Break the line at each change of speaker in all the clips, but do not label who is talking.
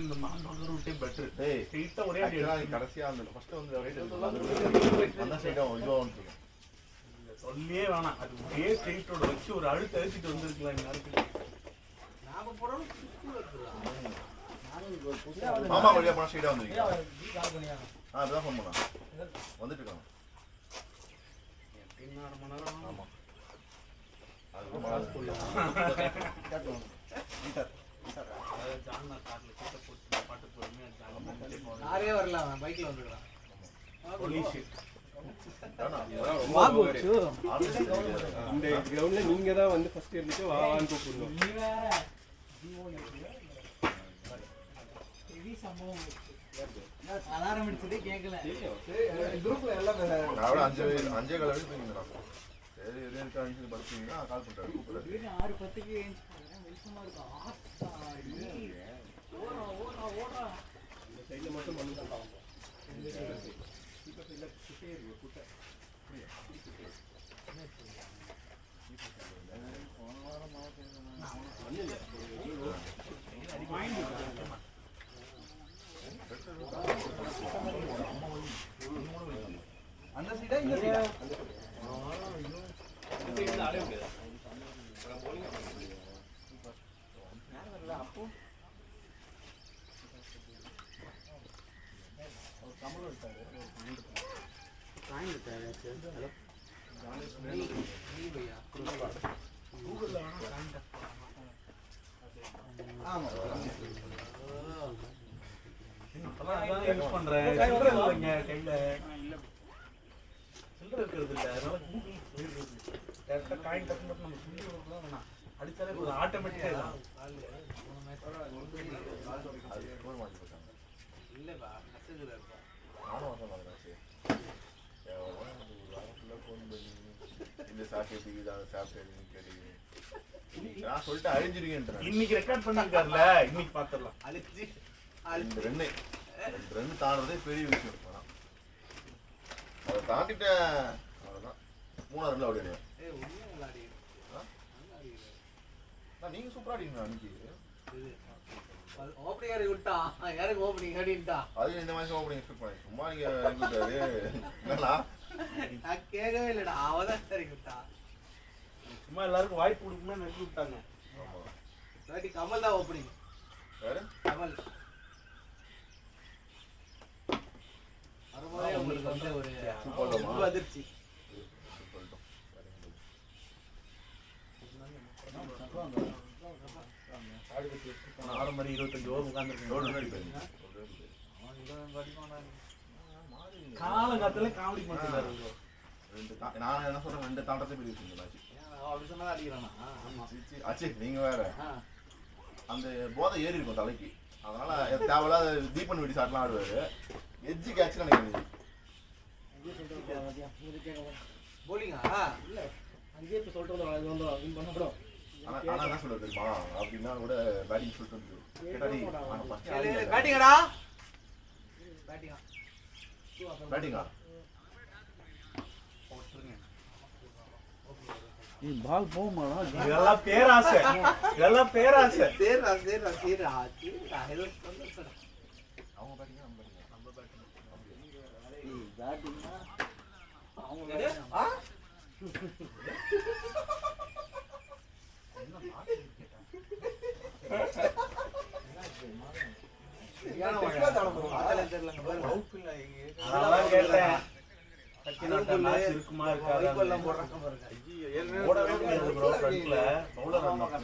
இந்த மாநகர் ரூட்டே பெட்டர். ஸ்ட்ரைட்டா ஒரே அடி
கடைசியா அந்த ஃபர்ஸ்ட் வந்து ரைட் அந்த சைடா இதுவான்னு சொல்லுங்க.
சொல்லியே வேணாம், அது ஒரே ஸ்ட்ரைட்டோட வச்சு ஒரு அழுத்த அழுத்திட்டு வந்திருக்கலாம் எல்லாருக்கும். நாம போறோம்
மாமா வழியா போனா ஸ்ட்ரைட்டா வந்துருக்கீங்க. அதான் ஃபோன் பண்ணா வந்துட்டு இருக்காங்க.
என்ன அரை மணி நேரம்
ஆமா அது மாஸ் போய் கேட்கணும்.
ஜான்னா கார்ல கிட்ட போட்டு பாட்டு போறமே ஜான்னா
காரே வரல, அவன் பைக்ல வந்துறான்.
போலீஸ்
இந்த கிரவுண்ட்ல நீங்க தான் வந்து ஃபர்ஸ்ட் இருந்துட்டு வான்னு கூப்பிடணும்.
நீ வேற ஹெவி சம்பவம் நான் சாதாரண முடிச்சதே கேட்கல.
குரூப்ல எல்லாம்
நான் 5 கலவே தூங்கினா சரி எது இருக்கான்னு படுத்தீங்கன்னா கால் பண்றாரு கூப்பிடுறாரு.
6:10க்கு ஏஞ்சி போறேன். வெளிச்சமா இருக்கு. ஆத்தாடி ஓடா
இந்த சைடுல மட்டும் மண்ணு தான் பாவம். இந்த சைடுல சீக்கிரம் சைடுல சுத்தே இருக்கு கூட்ட.
அந்த சைடா இந்த சைடா
இந்த சைடுல ஆடவே முடியாது.
அப்போ கமல் இருக்காரு. காயின் இருக்காரு. ஹலோ நீ பையா கூகுள்ல வேணா கான்டாக்ட் ஆமா
அதான் யூஸ் பண்றேன். சில்லறை இல்லைங்க கையில, சில்லறை இருக்கிறது இல்லை. அதனால டேரக்டா காயின் டக்கு மட்டும் நம்ம சொல்லி கொடுக்கலாம் வேணாம், அடிச்சாலே ஒரு ஆட்டோமேட்டிக்கா
அது ஃபோன் பண்ணி போட்டாங்க.
இல்லப்பா மெசேஜ்ல இருக்கா.
நானும் சொன்னாங்க ஃபோன் பண்ணி இந்த சாப்பிட்டு இதை சாப்பிட்டு கேட்டு நான் சொல்லிட்டு அழிஞ்சிருக்கேன்.
இன்னைக்கு ரெக்கார்ட் பண்ணிருக்காருல, இன்னைக்கு பாத்துடலாம்.
அழிச்சு
ரெண்டு தாண்டதே பெரிய விஷயம். அதை தாண்டிட்டேன் அவ்வளோதான். 3 ரன்ல ஓடிடுவேன். நீங்க சூப்பரா அடிக்கணும் அன்னைக்கு.
ஓப்பனிங் விட்டா யாருக்கு ஓப்பனிங் அடிட்டா
அது இந்த மாதிரி ஓப்பனிங் எக்ஸ்பெக்ட் பண்ணேன். சும்மா நீங்க இறங்கிட்டாரு என்னன்னா
நான் கேட்கவே இல்லடா. அவதான் சரி விட்டா.
சும்மா எல்லாருக்கும் வாய்ப்பு கொடுக்கணும்னு நினைச்சு விட்டாங்க.
சரி கமல் தான் ஓப்பனிங்.
யாரு
கமல் வரும்போதே உங்களுக்கு வந்து ஒரு அதிர்ச்சி.
ஆரம்பரி 25 ஓவர் உட்காந்துருக்கேன். காலங்காலத்துல காமெடி பண்ணிருக்காரு.
நான் என்ன சொல்றேன், 2 தாண்டத்தை பெரிய விஷயம்.
அப்படி சொன்னா அடிக்கிறானா? ஆமா
ஆச்சு நீங்க வேற அந்த போதை ஏறி இருக்கும் தலைக்கு. அதனால தேவையில்லாத தீபன் வெடி சாட்லாம் ஆடுவாரு. எஜ்ஜி கேட்ச் நினைக்கிறேன்.
போலிங்கா இல்ல
அங்கேயே இப்போ சொல்லிட்டு வந்து வின் பண்ணப்படும்.
ஆனா என்ன சொல்றது தெரியுமா, அப்படின்னா கூட பேட்டிங் சொல்லிட்டு வந்து
பேட்டிங்கடா
பேட்டிங்கா
பால் போகுமாடா? இதெல்லாம் பேராசை, இதெல்லாம் பேராசை.
சேரா சேரா சேரா சேரா ஏதோ சொல்ல.
அவங்க பேட்டிங்கா நம்ம பேட்டிங்
பேட்டிங்கா அவங்க
ஆ
என்ன மாத்தி கேட்டா? அதான் கேட்டேன். இருக்குமா இருக்காது ஓடவே முடியாது ப்ரோ. ஃப்ரண்ட்ல பவுலர் நமக்கு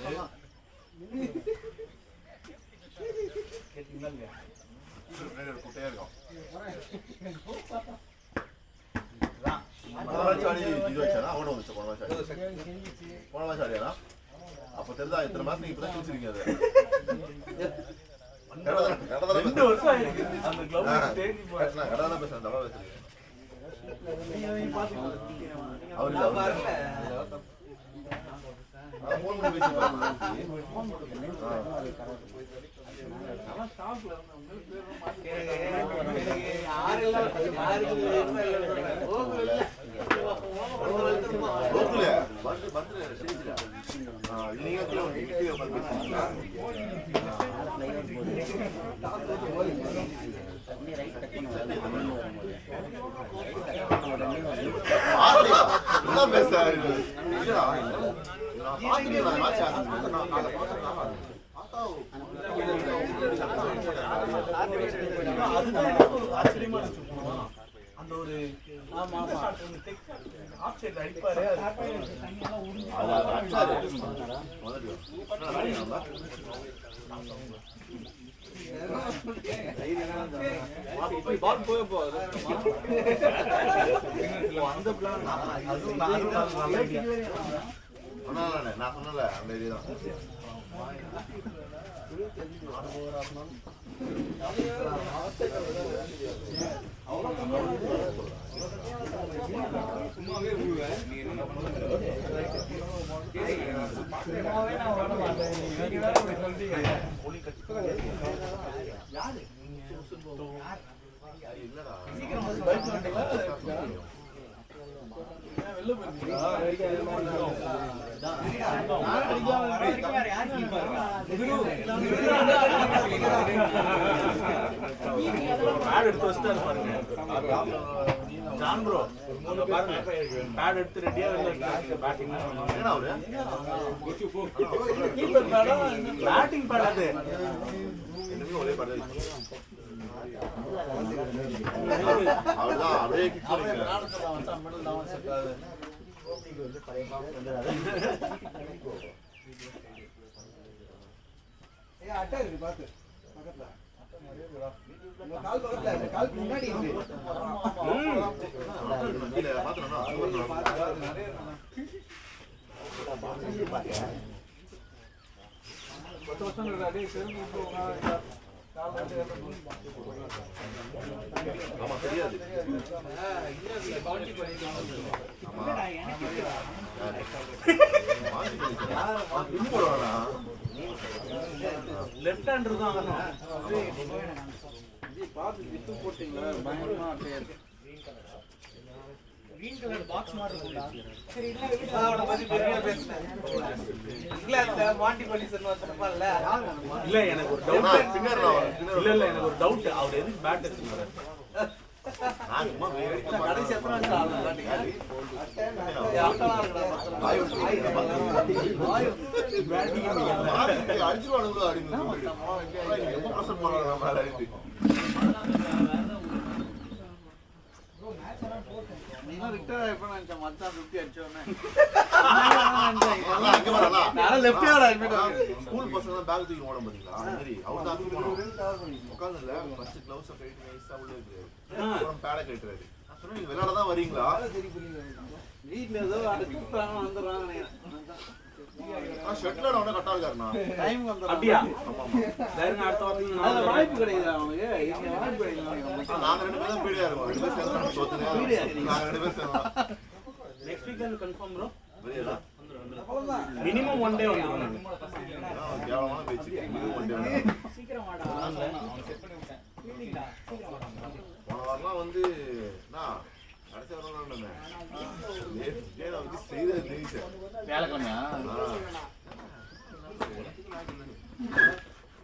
கேட்டீங்களா இல்லையா?
குட்டையா இருக்கும். போன மாசம் ஆடியானா அப்ப தெரிஞ்சா இத்தனை மாசம் நீங்க இப்பதான் குடிச்சிருக்கீங்க. அது
2 வருஷம் ஆயிருக்கு அந்த கிளப் தேடி போய்
கடை பேசுறேன் தவறா பேசுறீங்க.
அவர் வரல.
ஃபோன் பண்ணி பேசி பாருங்க.
ஸ்டாப்ல
யாரு இல்ல யாருக்கு இல்ல ஓகே இல்ல
அந்த ஒரு ஆஃப் சைடு அடிப்பாரு
நான் சொன்னல அந்த ஐடியா தான்
சும்மாவே ஊழுவேன்
எடுத்து வச்சுட்டாரு பாருங்க ஜான் ப்ரோ பாருங்க பேட் எடுத்து ரெடியா பேட்டிங் பேட்டிங் பேட் அது
ஒரே பேட் அவ்வளவுதான் அப்படியே கிக் பண்ணுங்க
அட்டா இருக்கு பாத்து பக்கத்துல கால் பக்கத்துல இந்த கால் முன்னாடி இருக்கு
கீழ பாத்துறேன்னா ஆமா தெரியாது
லெஃப்ட் ஹேண்டர் தான்
பாத்து விட்டு போட்டீங்களா பயங்கரமா அட்டையா இருக்கு
green color box மாதிரி இருக்குடா சரி இல்ல
அவன பத்தி பெரிய பேசுனேன் இங்கிலாந்துல மாண்டி பாலிசன் வந்தப்பல்ல
இல்ல எனக்கு ஒரு டவுட் இல்ல எனக்கு ஒரு டவுட் அவர் எதுக்கு பேட் எடுத்துறாரு
நான் சும்மா
கடைசி எத்தனை வருஷம் ஆகுது பாத்தீங்க அட்டலாம் இருக்குடா
அடிச்சுவானுங்களோ அப்படின்னு எப்ப பிரசன்ட் பண்றாங்க மேல அடிச்சு
நீங்க விக்டர் எப்ப நினைச்ச மச்சான் 50 அடிச்சோனே
நான் லெஃப்ட் ஹேண்ட் ஸ்கூல் பசங்க பேக் தூக்கி ஓட பாத்தீங்களா அந்த மாதிரி அவர் தான் உட்கார்ந்தல ஃபர்ஸ்ட் க்ளவுஸ் கட்டிட்டு நைஸா உள்ள இருக்காரு அப்புறம் பேட கட்டுறாரு நான் சொன்னேன் நீங்க விளையாட தான் வரீங்களா
வீட்ல ஏதோ அடிச்சு விட்டாங்க வந்துறாங்க
ஷட்லர் அவன கட்டா இருக்காருண்ணா
டைம் வந்துறாங்க
அப்படியே சரிங்க அடுத்த வாரத்துல
அது வாய்ப்பு கிடையாது அவனுக்கு இங்க வாய்ப்பு கிடையாது
நாங்க ரெண்டு பேரும் பீடியா இருக்கோம் ரெண்டு பேரும் சேர்ந்து தோத்துங்க நாங்க ரெண்டு பேரும் சேர்ந்து
நெக்ஸ்ட் வீக் கன்ஃபார்ம் ப்ரோ
வெளியடா
மினிமம் ஒன் டே வந்துரும்
கேவலமான பேச்சு இது ஒன் டே
சீக்கிரம் வாடா அவன் செட் பண்ணி விட்டேன் ஃபீலிங்டா சீக்கிரம் வாடா
போன வாரம் வந்து நான் கடைசி வாரம் நான் நேத்து வந்து செய்த நினைச்சேன்
வேலைக்கண்ணா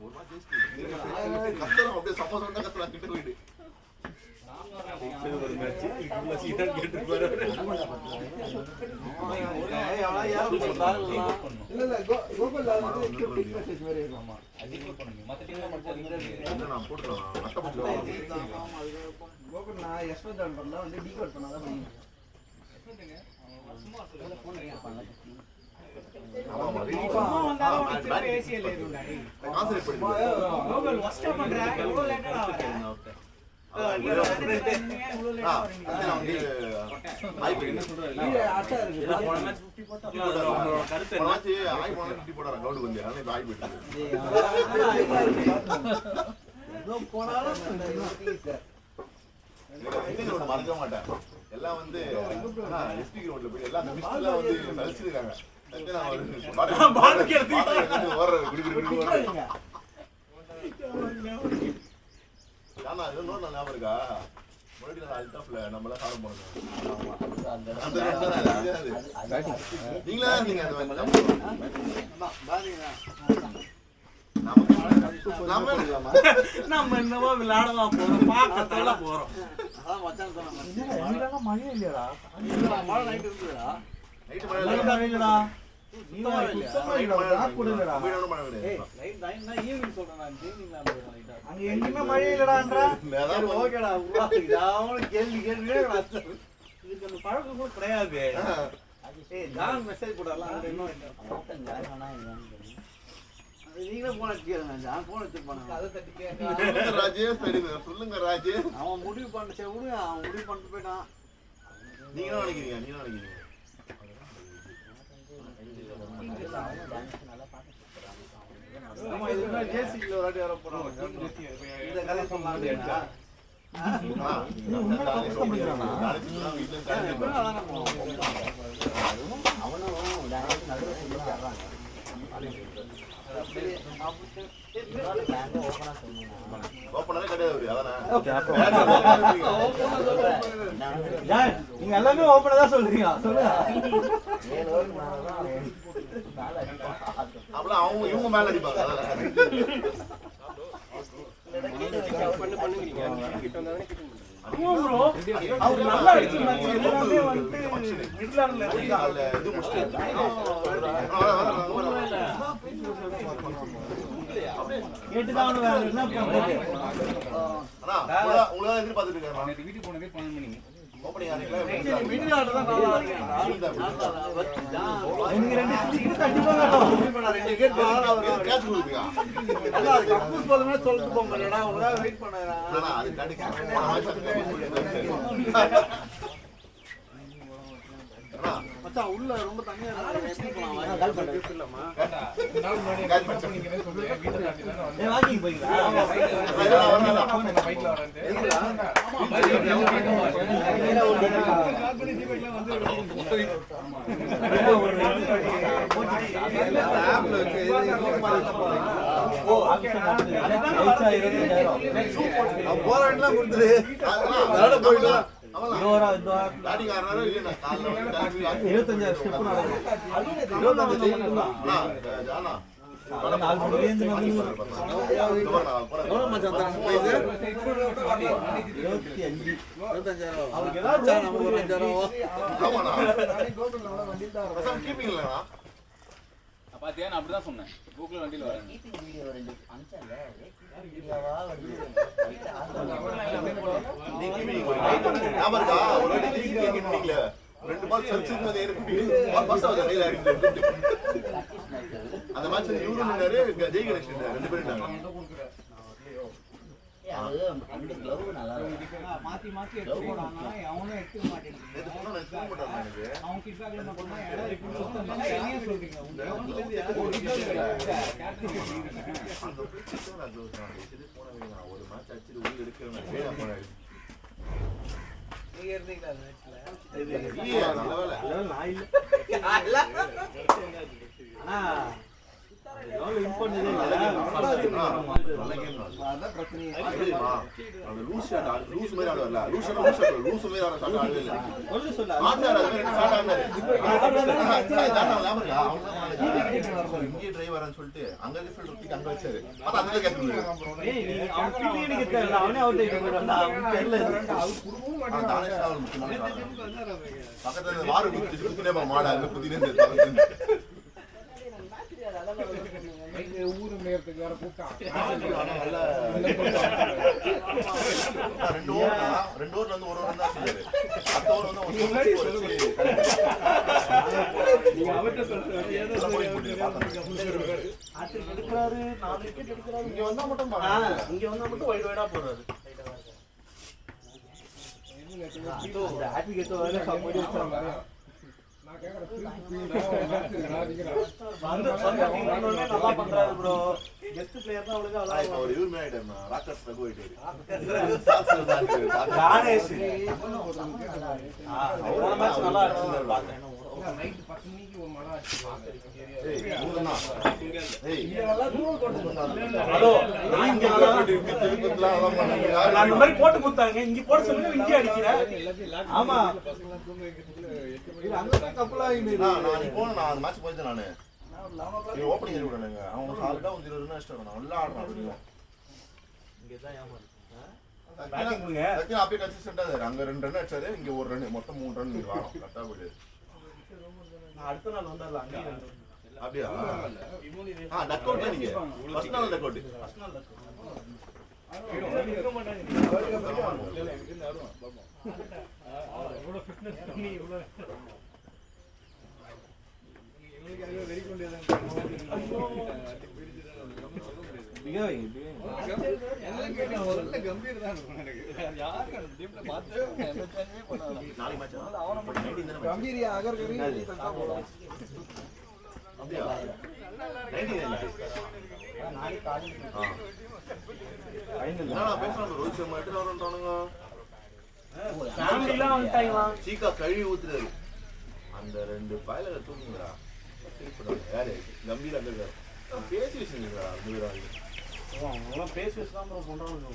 ஒரு மாதிரி கஷ்டம் அப்படியே சப்போஸ் வந்தா கஷ்டம் கிட்ட போயிடு
ஒரு மேட்ச் இவ்வளவு சீக்கிரம் கேட்டு பாரு
இல்ல கோகுல் வந்து கிரிக்கெட் மெசேஜ் மாதிரி இருக்குமா
அதிகம் பண்ணுங்க மத்த டீம்ல மட்டும்
நான் போட்டுறேன் நட்டப்பட்டு
கோகுல் நான் யஷ்வந்த் ஜான் பண்ணா வந்து டீகோட் பண்ணாதான் பண்ணீங்க
சும்மா சொல்ல போன் பண்ணலாம்
ஆமா
சும்மா வந்தாலும் திருப்பி ஏசிஎல் ஏறும்டா டேய்
கான்சென்ட்ரேட் பண்ணி
கோகுல் வஸ்டா பண்ற எவ்வளவு லேட்டா வர
நான் வந்து ஹாய் பண்ணி
அட்டா இருக்கு
போன மேட்ச் 50 போட்டாங்க கருத்து என்ன
போனாச்சு ஹாய் போனா 50 போடாற கிரவுண்ட் வந்து அதனால ஹாய் போயிட்டு
போனாலும்
இன்னும் ஒன்று மறக்க மாட்டேன் எல்லாம் வந்து எஸ்பி கிரவுண்ட்ல போய் எல்லாம் அந்த மிஸ்ட்லாம் வந்து நடிச்சிருக்காங்க ஓடுறது குடி குடி குடி ஓடுறது ஆனா இது நோட் ஞாபகம் இருக்கா நம்மள சாப்பிட போறோம் நீங்களா நீங்க
நம்ம என்னவோ விளையாடவா போறோம் பார்க்கத்தால போறோம்
மழை இல்லையாடா
மழை நைட் இருக்குடா
நைட்
ஈவினிங் சொல்றேன் நான் ஈவினிங்ல
அங்க எங்கேயுமே மழை இல்லடான்றா
ஓகேடா கேள்வி இதுக்கு அந்த பழக்கம் கூட கிடையாது ஜான் மெசேஜ் போடலாம் நீங்களே போன கேளுங்க ஜான் போன எடுத்துப்பாங்க அதை தட்டி கேட்க
ராஜேஷ் சொல்லுங்க ராஜேஷ்
அவன் முடிவு பண்ண சரி விடுங்க அவன் முடிவு பண்ணிட்டு போயிட்டான்
நீங்க நினைக்கிறீங்க
ஆமா இதுக்கு ஜேசில ஒரு வாட்டி வர போறோம் இந்த கதை சொன்னாங்க
நீங்க எல்லாமே ஓப்பனா தான் சொல்றீங்க சொல்லுங்க
அப்பலாம் அவங்க இவங்க மேல அடிப்பாங்க
அவர் நல்லா அடிச்சிருந்தாங்க எல்லாமே வந்து மிட்லாண்ட்ல
இது முடிச்சிட்டு
கேட்டுதான் வேற என்ன பண்றது
அண்ணா உங்கள எதிர்பார்த்துட்டு இருக்கேன்
வீட்டுக்கு போனதே 12 மணி
ஓபனிங் ஆறீங்களா
மீட்டிங் ஆர்டர் தான் நல்லா இருக்கு
நீங்க ரெண்டு சீட் தட்டி போங்க
ரெண்டு கேட்
கேட்ச் கொடுங்க
நல்லா கப்பூஸ் போலமே சொல்லிட்டு போங்கடா உனக்கு வெயிட் பண்ணறா
அண்ணா அது காட்டி
மச்சான் உள்ள ரொம்ப தண்ணியா இருக்கு போலாம் கால் பண்ண இல்லமா
ஏ வாக்கிங் போறீங்களா
பைக்ல வரேன்
போராட்டலாம் கொடுத்துரு
போயிட்டு
25 ஸ்டெப்
பாத்தியா நான் அப்படிதான் சொன்னேன் கூகுள் வண்டியில வரேன்
ரெண்டு பால் சர்ச்சுக்கு அந்த மேட்ச் இவரு நின்னாரு ஜெய் கணேஷ் ரெண்டு பேரும்
மாத்தி மாத்தி எடுத்துறாங்க அவனும் எடுக்க மாட்டேங்கிறான் அவன் கிட்பாக்ல பண்ணா இடம் இருக்குன்னு சொன்னாங்க என்ன சொல்றீங்க
ஒரு மேட்ச் அடிச்சு உள்ள எடுக்கிறேன்
நீங்க இருந்தீங்களா மேட்ச்ல
நல்ல சொல்லிட்டு அங்க அங்க வச்சாரு பக்கத்துல வாரு குத்தினே மாடா குத்தினே
ஊரு மேயறதுக்கு வேற கூட்டம்
ரெண்டு ஊர்ல இருந்து ஒரு ஓவர் தான் செஞ்சாரு அடுத்த ஓவர் வந்து
நீங்க அவர்ட்ட சொல்றீங்க
எடுக்கிறாரு 4 விக்கெட் எடுக்கிறாரு
இங்க வந்தா மட்டும்
இங்க வந்தா மட்டும் வைட் வைடா போறாரு
அந்த ஹாப்பி கெட் வர சப்போர்ட் பண்றாங்க
நான் கேக்குறேன்
நல்லா பண்றாரு ப்ரோ பெஸ்ட் பிளேயர் தான் அவளுக்கு
இப்போ ஒரு யூர் மேட் ராக்கர்ஸ் ரகு போயிட்டாரு
கானேஷ் அவரோட மேட்ச் நல்லா இருந்துச்சு பார்த்தேன்
நைட் 10 மணிக்கு ஒரு மழை ஆச்சு
ஏய் ஊர்னா ஏய்
இதெல்லாம் தூரம் கொண்டு வந்தாங்க ஹலோ நான் இங்க
எல்லாம் அதான் பண்ணாங்க.
நான் அந்த மாதிரி போட்டு கொடுத்தாங்க. இங்க போட சொல்லுங்க, இங்கே அடிக்கிறேன்.
ஆமா
பசங்க தூங்க வைக்கிறதுக்குள்ள 8 மணி
இது அங்க போய் கப்பலா ஆயிடுது.
நான் நீ போன நான் அந்த மேட்ச் போயிட்டேன் நானு. நீ ஓப்பனிங் பண்ணி விடுறானுங்க. அவங்க சாலிடா வந்து 20 ரன் அடிச்சிட்டாங்க. நான் நல்லா ஆடுறேன் அப்படிங்க.
பேட்டிங் கொடுங்க.
அதுக்கு அப்படியே கன்சிஸ்டன்ட்டா இரு. அங்க 2 ரன் அடிச்சாரு, இங்க 1 ரன், மொத்தம் 3 ரன் நீ வாரம். கரெக்ட்டா போயிடு.
நான் அடுத்த நாள் வந்தால அங்கே
அப்படியா? டக் அவுட்ல நீங்க. ஃபர்ஸ்ட் நாள் டக் அவுட்.
ஃபர்ஸ்ட் நாள்
இருக்க மாட்டாங்க. இல்ல இங்க ஆடுவான் பாப்போம்.
இவ்வளவு ஃபிட்னஸ் பண்ணி இவ்வளவு
எங்களுக்கு அது வெரி கொண்டேதான் கம்பீர் தான் யாருக்கு அந்த டீம்ல பார்த்து எந்த சேஞ்சுமே பண்ணாங்க.
நாளைக்கு மேட்ச் அவன மட்டும் 19 தான மேட்ச்.
கம்பீரியா அகர் கரி தட்டா போலாம்.
அப்படியா? 19
நாளை காலையில
என்னடா பேசுறாங்க? ரோஹித் சர்மா எட்டு வரன்றானுங்க.
ஃபேமிலிலாம் வந்துட்டாங்களா?
சீக்கா கழுவி ஊத்துறாரு. அந்த 2 பாயில தூக்குங்கடா. யாரு? கம்பீர் அங்க இருக்காரு. பேசி வச்சிருக்கீங்களா? கம்பீர்
அவங்களாம் பேசி வச்சு தான் பண்றாங்க.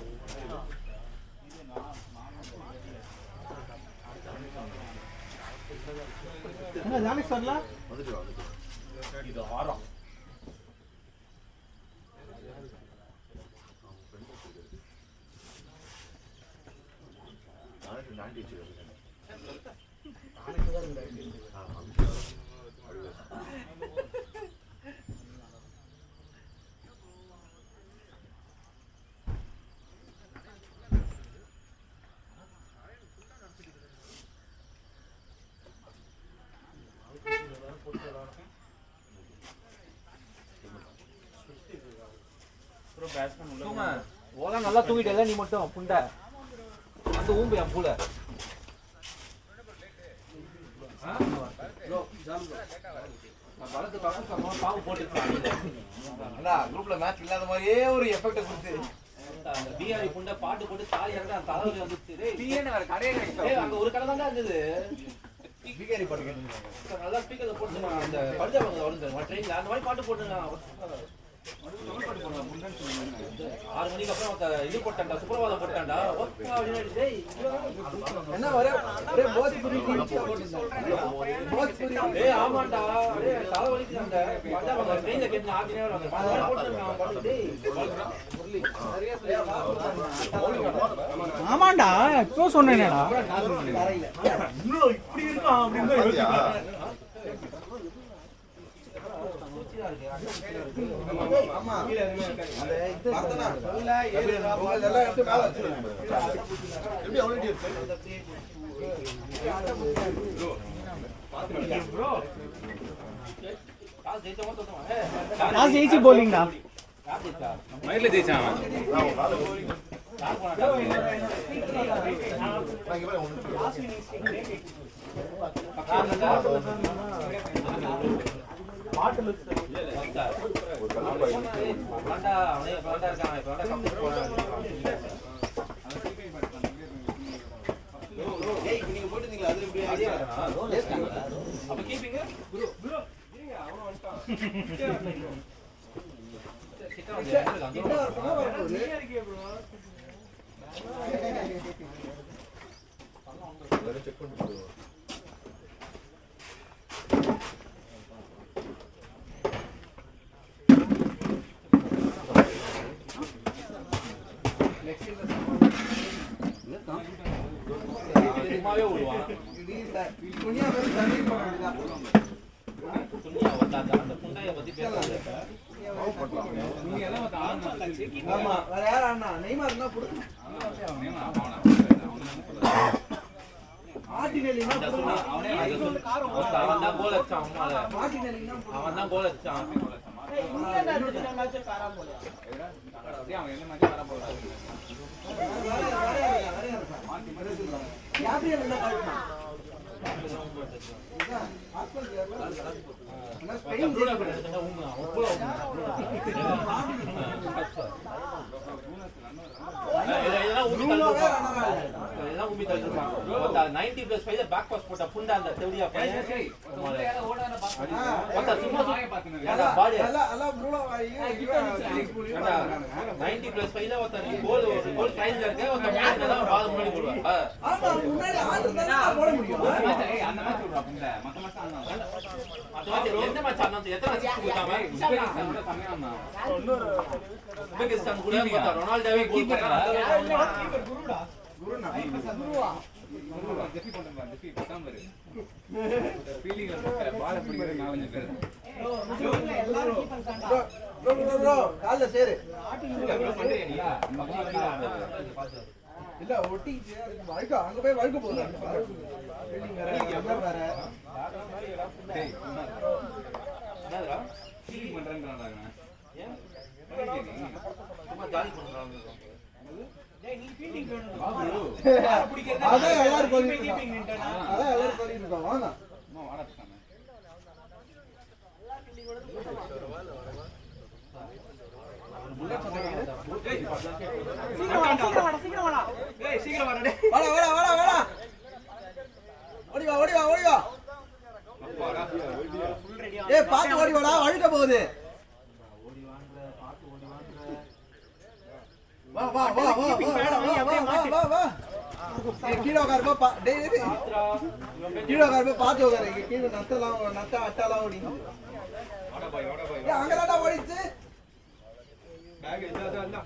என்ன ஜானி சார்ல
வந்துட்டு
இது ஆரம்
நாட்டி வச்சிருக்காரு.
ஓலாம் நல்லா தூங்கிட்டே நீ மட்டும் புண்டை அந்த ஊம்பு என் பூல வளர்த்து பக்கம் பாம்பு போட்டுருக்காங்க
குரூப்ல மேட்ச் இல்லாத மாதிரியே ஒரு எஃபெக்ட் கொடுத்து
அந்த பிஆரி புண்டை பாட்டு போட்டு தாலி இறங்க தலைவலி வந்துச்சு அங்க ஒரு கடை தான் இருந்தது
பிகாரி பாட்டு கேட்டு
நல்லா ஸ்பீக்கர்ல போட்டு அந்த பஞ்சாபங்க வருது ட்ரெயின்ல அந்த மாதிரி பாட்டு போட்டுங்க 6 மணிக்கு அப்புறம் இது போட்டாண்டா சுப்பிரபாதம் போட்டாண்டா
என்ன ஒரே போஜ்புரி போஜ்புரி
ஏய் ஆமாண்டா டேய் தலைவலிக்கு அந்த பஞ்சாபங்க ட்ரெயின்ல கேட்டு ஆதினே வராங்க
ஆமாண்டா இப்போ சொன்னேனேடா இன்னும் இப்படி இருக்கான் அப்படின்னு தான் யோசிக்கிறேன்.
ஆமா அந்த இது பார்த்தனா சொல்ல ஏறு அதெல்லாம் எடுத்து மேல வச்சிருங்க.
எப்படி அவ்வளவு இருக்கு?
ப்ரோ கால் ஜெயிச்சா மட்டும்
நான் ஜெயிச்சு போலிங்கடா.
மயில ஜெயிச்சான்
நான் கால போறீங்க. நான் இங்க பாரு ஒண்ணு.
பாட்டில்
ஒரு கல்லு பாய்.
பாண்டா அவனே பாண்டா இருக்கான் பாண்டா கம்பி போறான்
ஏய் நீங்க போட்டுட்டீங்களா அது இப்படி
அதே அப்ப கீப்பிங்க ப்ரோ ஏங்க அவன வந்துட்டான்
என்ன வரணும் வரணும்
நீ இருக்கே ப்ரோ.
வேற செக் பண்ணிட்டு போறோம்.
சும்மாவே விடுவான்
துணியா பேர் தண்ணி போடுறதா
துணியா வந்தாங்க அந்த புண்டைய பத்தி பேசாத
நீங்க எல்லாம் வந்து ஆடுனா
ஆமா வேற யார் அண்ணா நெய்மார் இருந்தா புடு ஆர்டினலினா புடு
அவனே அவன் தான் கோல் அடிச்சான் அம்மால
ஆர்டினலினா
அவன் தான் கோல் அடிச்சான்
அப்படியே அவன் என்ன மாதிரி வர போறான்
யாப்ரியல் என்ன காட்டுனா ஆஸ்பல் கேர்ல என்ன ஸ்பெயின்
ப்ரூனோ ஃபெர்னாண்டஸ் ஊங்க அவன் கூட இதெல்லாம் ஊங்க
ப்ரூனோவே ரன்னரா இல்ல
தான் உம்மி தள்ளிருப்பான். அந்த 90 + 5 பேக் பாஸ் போட்ட புண்டா அந்த தெவடியா பையன்.
சரி உள்ள யாரோ ஓடாத பாத்து
மொத்த சும்மா
வாயை பாத்துனேன்.
ஏடா பாடி.
எல்லாம் மூளை வாயி
ஏடா 90 + 5 ல ஒருத்தன் கோல் ட்ரைன்ல இருக்க ஒருத்தன் மேல பால் முன்னாடி போடுவா.
ஆமா முன்னாடி ஆடு இருந்தா போட முடியும்.
ஏய் அந்த மாதிரி சொல்றா புண்டை. மத்த மத்த ஆனா.
அது வந்து எந்த மேட்ச் ஆனா எத்தனை அசிஸ்ட் கொடுத்தாங்க?
உஸ்பெகிஸ்தானோட சமயம்னா.
உஸ்பெகிஸ்தான் கூட பார்த்தா ரொனால்டோவே கோல் போட்டான்.
கீப்பர் குருடா.
குருனா
குருவா. குருவா ஜெஃபி பண்றா. ஜெஃபி பத்தாம பாரு. ஃபீலிங்ல பால பிடிக்கிற 4 பேர். எல்லாரும் கீப்பர் தான்டா.
ப்ரோ கால்ல சேரு.
எவ்வளவு பண்றியா நீ?
இல்ல ஒட்டிச்சு வழுக்க அங்க போய் வழுக்க போகுது. பில்டிங் வேற எவ்வளவு வேற.
டேய்
என்னடா?
ஃபீலிங் பண்றேன்றாடா நான்.
ஏன்?
சும்மா
ஜாலி பண்றாங்க.
டேய் நீ ஃபீலிங் வேணும். வா ப்ரோ. பிடிக்கிறதா?
அதான் எல்லாரும் சொல்லிட்டு
கீப்பிங் நின்டனா.
அதான் எல்லாரும் சொல்லிட்டு இருக்கோம். வாங்க.
அம்மா வாடா பேசாம. சீக்கிரம் வாடா. டேய் சீக்கிரம் வாடா டேய்.
வாடா. ஓடி வா.
அப்பாடா. ஃபுல் ரெடியா.
ஏய் பாத்து ஓடி வாடா வழுக்க போகுது. வா. ஏய் கீழ உட்காருப்பா டேய் கீழ உட்காருப்பா பாத்து உட்காரு. கீழ நத்த அட்டலாம் ஓடிங்க.
வாடா பாய்.
ஏய் அங்கடா ஓடிச்சு.
பேக் இதா.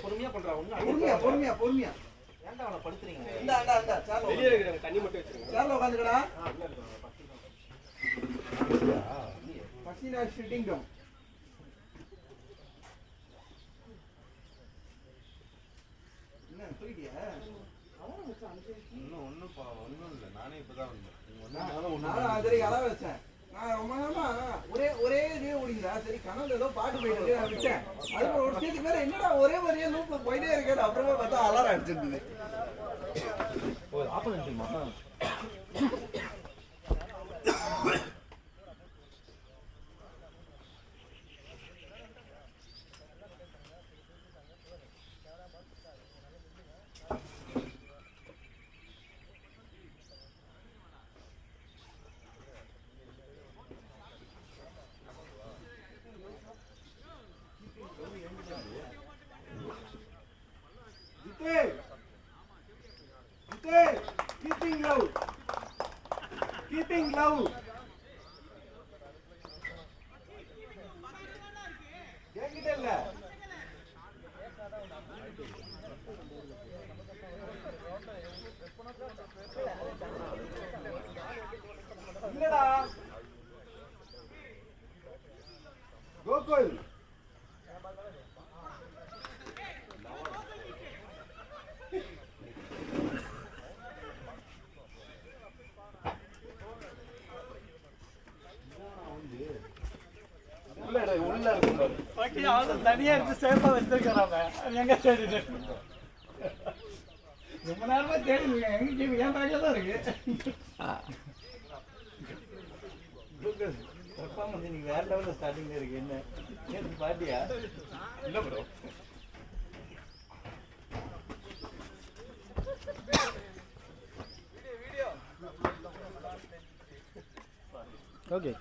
பொறுமையா பண்றா. ஒண்ணு
பொறுமையா.
ஏன்டா அவன படுத்துறீங்க?
இந்தா சேர்ல
வெளிய இருக்கிற தண்ணி மட்டும் வச்சிருங்க.
சேர்ல உட்காந்துக்கடா. பசினா சிட்டிங் டவுன். என்ன போயிட்டியா?
ஒண்ணும் இல்ல நானே இப்பதான் வந்தேன்.
நானும் அதே அளவு வச்சேன். நான் ரொம்ப நேரமா ஒரே இதே ஓடிங்களா சரி கனவுல ஏதோ பாட்டு போயிட்டு நான் விட்டேன். அதுக்கு ஒரு ஸ்டேஜ் மேல என்னடா ஒரே லூப்ல போயிட்டே இருக்கேன். அப்புறமா பார்த்தா அலாரம் அடிச்சிருந்தது.
ஓ ஆப்போசிட்மா.
Keeping low. என்கிட்ட இல்ல. இல்லடா. கோகுல்.
தனியா எடுத்து சேஃபா வச்சிருக்காராம. எங்க தேடிட்டு ரொம்ப நேரமா தேடி எங்க என் பேக்ல தான் இருக்கு. பர்ஃபார்மன்ஸ் இன்னைக்கு வேற லெவல்ல ஸ்டார்டிங்ல இருக்கு. என்ன பாட்டியா? இல்ல ப்ரோ. ஓகே.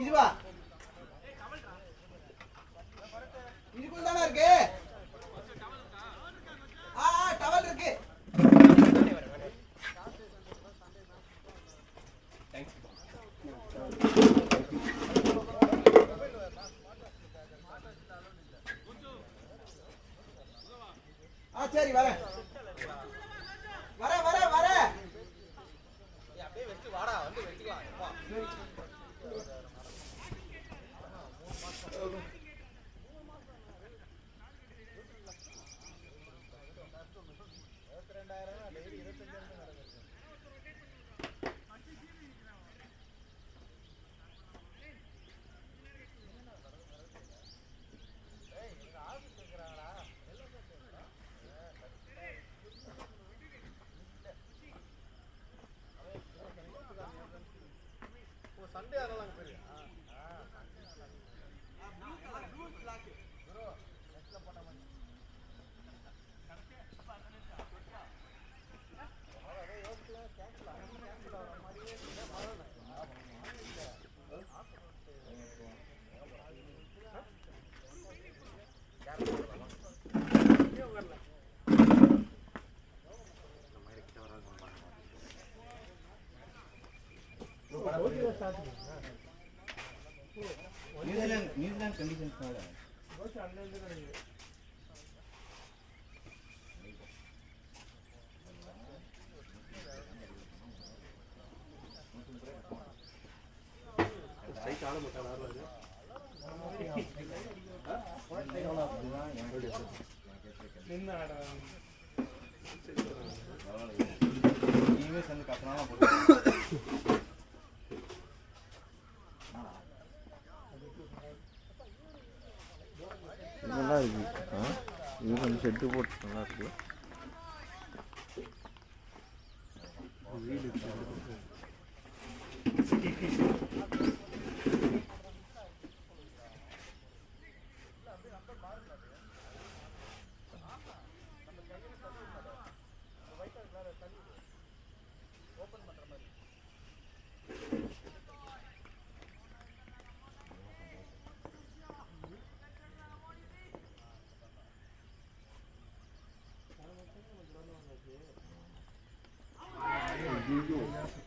இதுவா இதுக்குள்ள தானே இருக்கு. டவல் இருக்கு. சரி வரேன் வரேன் வரேன் வரேன். அப்படியே வச்சு வாடா வந்து வெட்டிக்கலாம். சண்டே அதெல்லாம் பெரிய
நியூசிலாந்து கண்டிஷன்ஸ்
நல்லா இருக்கு. இது கொஞ்சம் ஷெட்டு போட்டு நல்லா இருக்கு.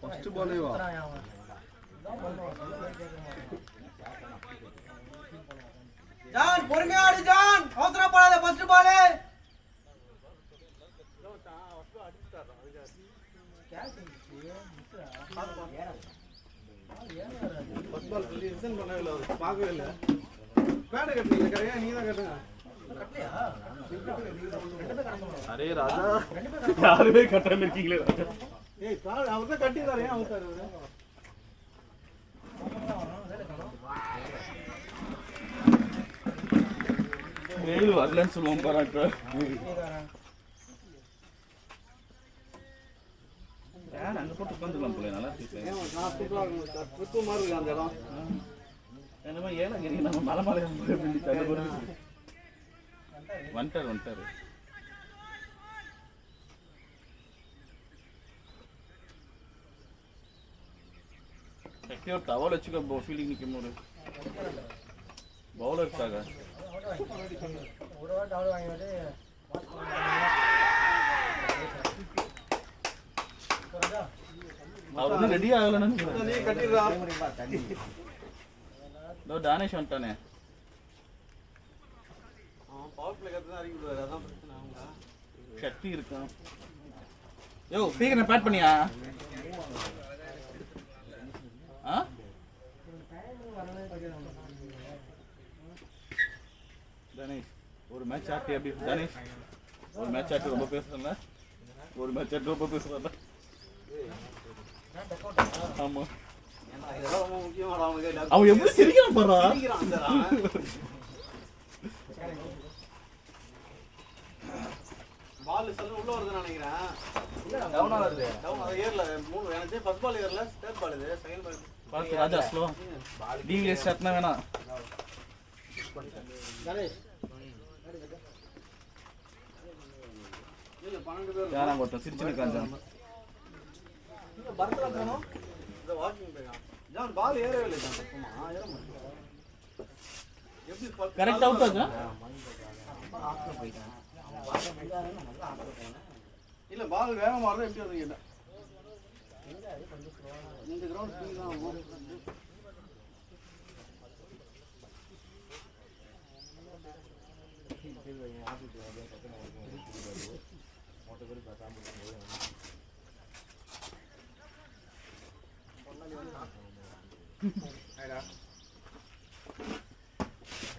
ஃபர்ஸ்ட் பாலே வா.
ஜான் பொறுமையா ஆடு ஜான். அவசரப்படாத. First ball.
ஃபர்ஸ்ட் பால் ரிசன் பண்ணவே இல்ல. பார்க்கவே இல்ல. பேட் கட்டீங்க கரையா நீங்க தான் கட்டுங்க. கட்டலையா?
அரே ராஜா
யாருமே கட்டாம இருக்கீங்களே.
ஏய் பால் அவர் தான் கட்டிறாரு. ஏன் அவுத்தாரு அவரு?
மேல் வரலன்னு சொல்லுவோம் பாராட்டு. யார் அங்க போட்டு உட்காந்துக்கலாம் போல. நல்லா இருக்கு.
நான் சூப்பரா இருக்கு. சுத்து மாதிரி இருக்கு அந்த இடம்.
என்னமா ஏலகிரி நம்ம மலை மலை வந்துட்டாரு. சக்தி ஒரு டவல் வச்சுக்க. ஃபீலிங் நிற்கும் போது பவுலருக்காக அவர் ரெடி ஆகலன்னு
நீ கட்டிடுறா.
தானேஷ் வந்துட்டானே.
பவர் பிளே கத்து தான் அறிக்கை விடுவாரு. அதான் பிரச்சனை. அவங்க
சக்தி இருக்கான். யோ சீக்கிரம் பேட் பண்ணியா? தனேஷ் ஒரு மேட்ச் ஆட்டி அப்படி. தனேஷ் ஒரு மேட்ச் ஆட்டி ரொம்ப பேசுறல. ஒரு மேட்ச் ஆட்டி ரொம்ப பேசுறல. ஆமா
இதெல்லாம் ரொம்ப முக்கியமாடா. அவனுக்கு
அவன் எப்படி சிரிக்கிறான் பாரு.
பால் பால் செல்ல உள்ள வருதுன்னு நினைக்கிறேன்.
டவுனா வருது.
டவுன் அது ஏர்ல 3 எனக்கு ஃபர்ஸ்ட் பால் ஏர்ல தேர்ட் பால் இது செகண்ட் பால்.
பார்த்து ராஜா ஸ்லோ டிவிஎஸ் ஷாட்னா வேணாம்.
கணேஷ் இல்ல 12 பேர்
யாரா போட்டோம் சிரிச்சுன்னு காஞ்சோம்.
இந்த பர்த்ல போறோம். இந்த வாக்கிங் போறான். ஜான் பால் ஏறவே இல்லை ஜான் சும்மா ஏற மாட்டேங்குது. எப்படி
கரெக்ட் அவுட் ஆச்சா?
இல்ல பால் வேகமா வரது எப்படி வந்து கேட்டேன். இந்த கிரவுண்ட் ஸ்பீட் தான் ஆகும்.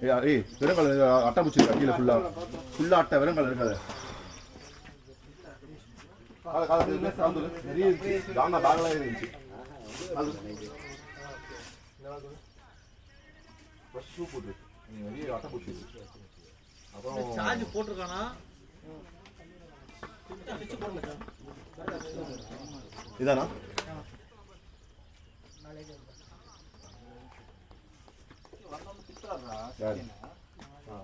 ஏய் வெறும் கலர் அட்டை பிடிச்சிருக்கா கீழே ஃபுல்லா அட்டை வெறும் கலர் இருக்காது. நிறைய இருந்துச்சு தாங்க பேக்லாம் இருந்துச்சு. அது ஃபர்ஸ்ட் ஷூ போட்டு நிறைய அட்டை பிடிச்சிருக்கு. அப்புறம்
சார்ஜ் போட்டுருக்கானா
இதானா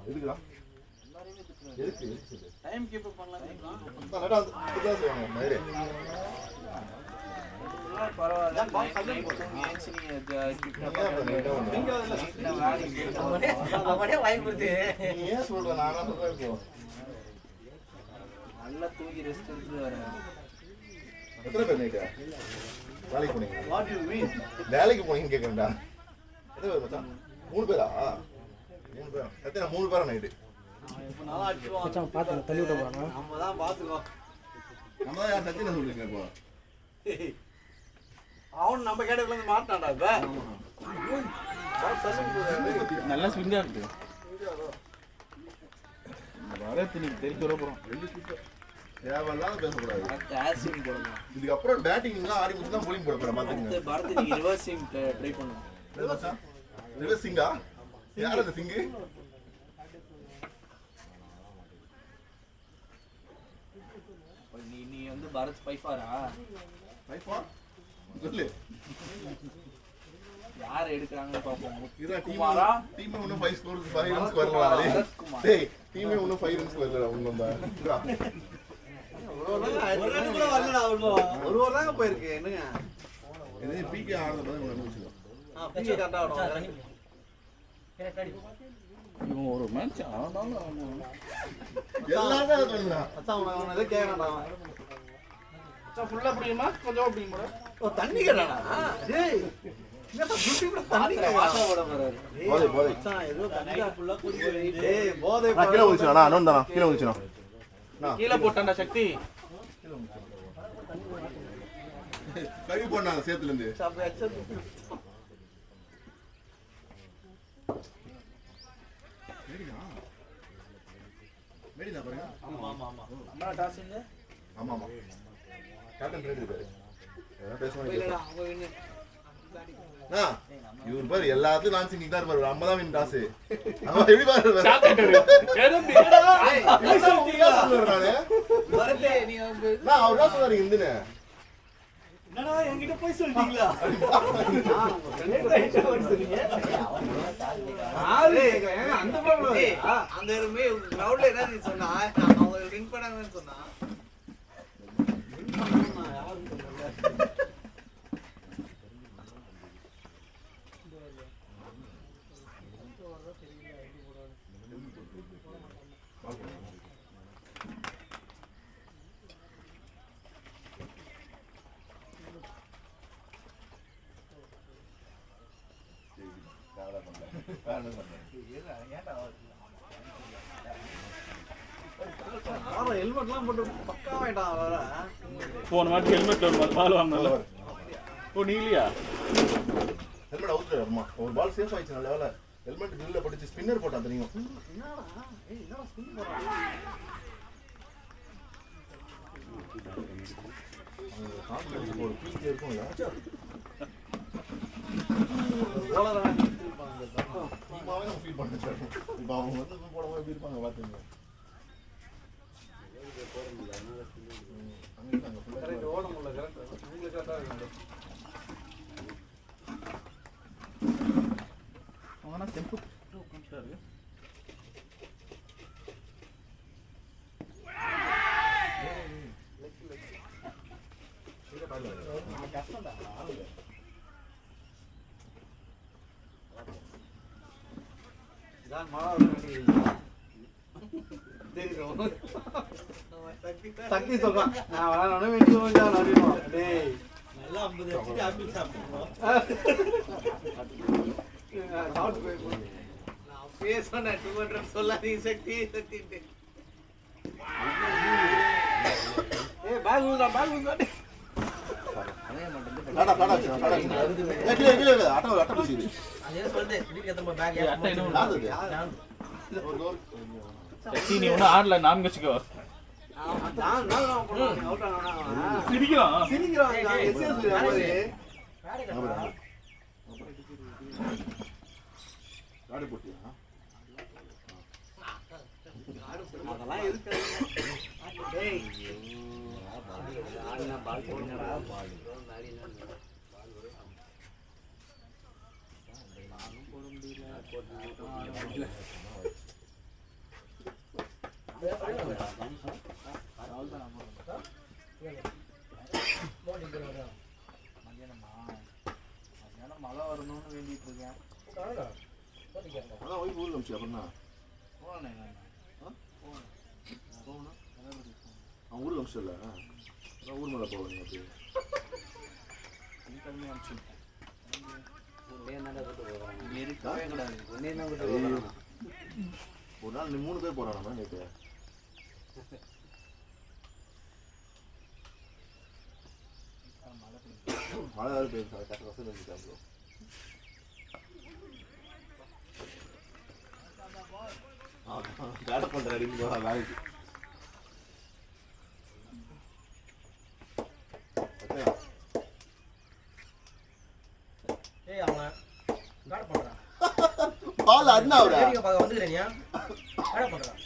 இருக்குதா எதுக்கு
டைம் கீப் பண்ணலாம்.
பரவாயில்ல. அவனே வாங்கி கொடுத்து
ஏன் சொல்றேன் நானா சொல்றேன்.
நல்லா தூங்கி ரெஸ்ட் எடுத்து வரேன்.
எத்தனை பேர் நைட்டு வேலைக்கு போனீங்க?
What you mean?
வேலைக்கு போனீங்கன்னு கேட்குறேன்டா. எத்தனை பேர் மச்சான்? 3 பேரா? 3 பேரா? எத்தனை 3 பேரா நைட்டு?
இப்ப நல்லா அடிச்சுவான்.
மச்சான் பாத்து தள்ளி விட போறாங்க.
நம்ம தான் பாத்துக்கோ.
நம்ம தான் யார் சத்தியம் சொல்றீங்க இப்போ?
அவன் நம்ம கேட்டதுல இருந்து மாட்டான்டா இப்ப.
நல்லா ஸ்விங்கா இருக்கு. வரது நீ தெரிஞ்சு வர போறோம்.
தேவையில்லாம பேசக்கூடாது.
ஆசிங் போடணும்.
இதுக்கப்புறம் பேட்டிங்லாம் ஆடி முடிச்சு தான் போலிங் போட போறேன் பாத்துங்க.
பாரதி நீங்க ரிவர்சிங் ட்ரை பண்ணுங்க.
ரிவர்ஸ் சிங்கா? யார் அந்த சிங்கு?
நீ வந்து பாரத் பைஃபாரா?
பைஃபா? சொல்லு.
யார் எடுக்கறாங்கன்னு பாப்போம்.
இதான்
குமாரா?
டீம் இன்னும் 5 ரன்ஸ் வரல. டேய் டீம் இன்னும் 5 ரன்ஸ் வரல உங்க.
ஒரு ரன் கூட வரலடா அவ்வளோ. ஒரு ஓவர் தாங்க போயிருக்கு என்னங்க.
இதே பிகே ஆடுறது வந்து அனுப்பிச்சிடும்.
பிகே கரெக்டா ஆடும்.
இவன் ஒரு மேட்ச் ஆனாலும்
எல்லாரும் அது பண்ணுடா.
அதான் அவன் எதை கேக்குறான்டா அவன்.
மச்சான் ஃபுல்லா பிடிக்குமா கொஞ்சம் பிடிக்குமா?
ஓ தண்ணி கேறானா? டேய் என்னடா குட்டி கூட தண்ணி கேக்குறான்.
வாசா ஓட போறாரு.
போதை போதை.
மச்சான் ஏதோ தண்ணி ஃபுல்லா குடி போய். டேய் போதை
நான் கீழ விழுச்சுனா நான் அனௌன் தானா கீழ விழுச்சுனா. நான்
கீழ போட்டான்டா சக்தி.
கழுவி போனாங்க சேத்துல இருந்து.
சாப்பிட்டு அச்சா.
மேடினா பாருங்க.
ஆமா ஆமா ஆமா.
அம்மா டாஸிங்க.
ஆமா ஆமா. கேப்டன் ரேட் இருக்காரு. என்ன பேசுவாங்க
இல்லடா அவங்க வின்னு.
நான் இவர் பாரு எல்லாத்துலயும் நான் சிங்கிங் தான் இருப்பாரு. நம்ம தான் வின் டாஸ். அவன் எப்படி பாரு
வரதே நீ
நான் அவர் தான் சொல்றாரு இந்துன்னு.
என்னடா என்கிட்ட போய் சொல்லிட்டீங்களா? அந்த ப்ராப்ளம் அந்த கிரவுண்ட்ல என்ன சொன்னா அவங்க வின் பண்ணாங்கன்னு சொன்னா ஹெல்மெட்லாம் போட்டு பக்காவாயிட்டான் வேற.
போன வாட்டி ஹெல்மெட் ஒரு பால் வாங்கல. ஓ நீலியா?
ஹெல்மெட் அவுட்ல அம்மா ஒரு பால் சேஃப் ஆயிடுச்சு நல்ல வேளை. ஹெல்மெட் கிரில்ல பட்டுச்சு ஸ்பின்னர் போட்டான் தெரியும்.
என்னடா ஏய் என்னடா ஸ்பின் போறான்?
கான்ஃபிடன்ஸ் ஒரு பீக் இருக்கும்ல.
போலடா
டீமாவே நம்ம ஃபீல் பண்ணிட்டு இருக்கோம். இப்போ அவங்க வந்து போடும்போது எப்படி இருப்பாங்க பாத்துங்க.
கஷ்டம்டா இதான் மழை வர தெரியுது சக்தி சொல்றான் நான் விளையாடணும் வெட்டி போயிட்டான் அப்படின்வான் டேய் நல்லா 50 அடிச்சு ஆப்பிள் சாப்பிடுவோம் சாப்பிட்டு போய் நான் அப்படியே சொன்னேன் 200 சொல்லாதீங்க சக்தி சக்திட்டு ஏய் பேக் ஊதா
டாடா அட்ட பிடிச்சிது
அதே சொல்லுது இதுக்கு எத்தனை பேக்
அட்டை இன்னும்
யாரு
சக்தி நீ ஒன்றும் ஆடல நான் வச்சுக்கோ சிரிக்கிறான்
காடு போட்டியா
அதெல்லாம் இருக்கு மழை வரணும்னு வேண்டிட்டு இருக்கேன்
அதான் ஒய்ஃப் ஊருக்கு அமிச்சு அப்படின்னா அவன் ஊருக்கு அமிச்சிடல அதான் ஊர் மேலே போவேன் அப்படி ஒரு நாள் நீ 3 பேர் போறானா நேற்று மழை வேறு பெய்யுது கஷ்டம் இருந்துச்சு வேலை பண்ற அடிங்க வேலைக்கு
ஏய் அவன் காட பண்றான்
பால் அண்ணா அவரா
வீடியோ பார்க்க வந்துறீங்க காட பண்றான்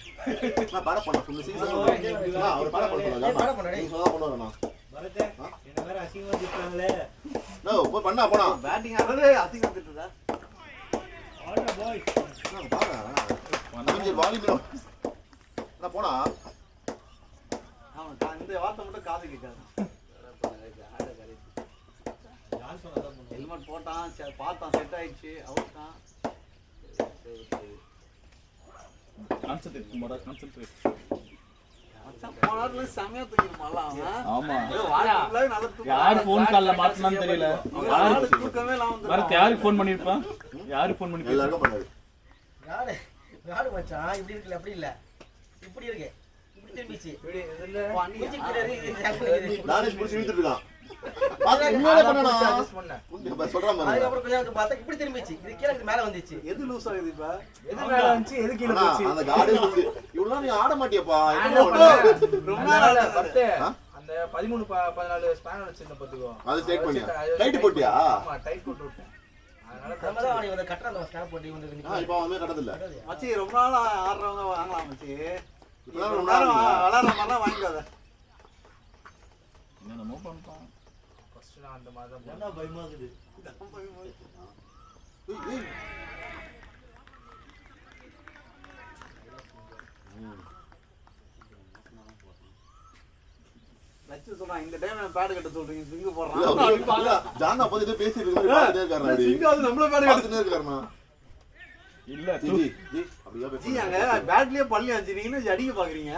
நான் பாட பண்ண ஃபுல் சீசன் நான் அவர் பாட பண்ணல
பாட பண்ணடா
நீ சொல்ல பண்ணுவாரா
வரதே என்ன வேற அசிங்கமா திட்டுறாங்களே
நோ போய் பண்ணா போனா
பேட்டிங் ஆடுறது அசிங்கமா திட்டுறதா ஆடுடா பாய்
நான் பாரு கொஞ்சம் வாலிபம் நான் போனா
அவன் இந்த வார்த்தை மட்டும் காது கேட்காது ஹெல்மெட் போட்டான் பார்த்தான் செட் ஆயிடுச்சு அவுட்டான்
கான்சென்ட்ரேட் குமாரா கான்சென்ட்ரேட்
போனார்ல செமையா தூக்கிடுமால அவன்
ஆமா
வாடா நல்ல தூக்கம்
யார் ஃபோன் கால்ல மாட்டனான்னு தெரியல யாரு
தூக்கமே இல்லாம வந்து
வரது யாருக்கு ஃபோன் பண்ணிருப்பான் யாருக்கு ஃபோன் பண்ணி
எல்லாரும் பண்ணாரு
காடு மச்சான் இப்படி இருக்குல அப்படி இல்ல இப்படி இருக்கு இப்படி திரும்பிச்சு
இப்படி இதுல
நானே புடிச்சு இழுத்துட்டு இருக்கான் பாத்து இன்னொரு பண்ணனா
அட்ஜஸ்ட் பண்ணேன்
சொல்ற மாதிரி
அதுக்கப்புறம் கொஞ்சம் பார்த்தா இப்படி திரும்பிச்சு இது கீழ மேல வந்துச்சு
எது லூஸ் ஆகுது இப்ப
எது மேல வந்துச்சு எது கீழ
அண்ணா,
போச்சு
அந்த காடே வந்து இவ்வளவு நீ ஆட மாட்டியப்பா
ரொம்ப நாள்
பத்து
ஆ?
அந்த 13-14 ஸ்பேனர் வச்சிருந்த பாத்துக்கோ
அது டைட் பண்ணியா டைட் போட்டியா
ஆமா டைட் போட்டு விட்டேன் அதனால
நம்ம தான் அவனை கட்டற அந்த ஸ்டாப் போட்டு வந்து
இப்போ அவன் கடது இல்ல
மச்சி ரொம்ப நாள் ஆடுறவங்க வாங்கலாம் மச்சி
இப்பதான்
ரொம்ப
ரொம்ப
நேரம்
நாள்
விளையாடுற மாதிரிலாம் வாங்கிக்காத
என்னமோ பண்ணிட்டான்
ஃபர்ஸ்ட் நான் அந்த மாதிரி தான்
என்ன பயமா இருக்குது
ஏய், ஏய்.
லட்சம் சொல்றான் இந்த டைம் பேட் கட்ட சொல்றீங்க சிங்கு
இல்ல,
போடுறான்
இல்ல, ஜானா பாத்துட்டு பேசிட்டு இருக்கு பாத்துட்டே இருக்காரு அப்படி.
சிங்கு அது நம்மள பேட் கட்ட
பாத்துட்டே இருக்காருமா
இல்ல
ஜி ஜி ஜி அப்படியே
ஜி
பேசுங்க
அங்க பேட்லயே பள்ளி வச்சிருக்கீங்கன்னு அடிக்க பாக்குறீங்க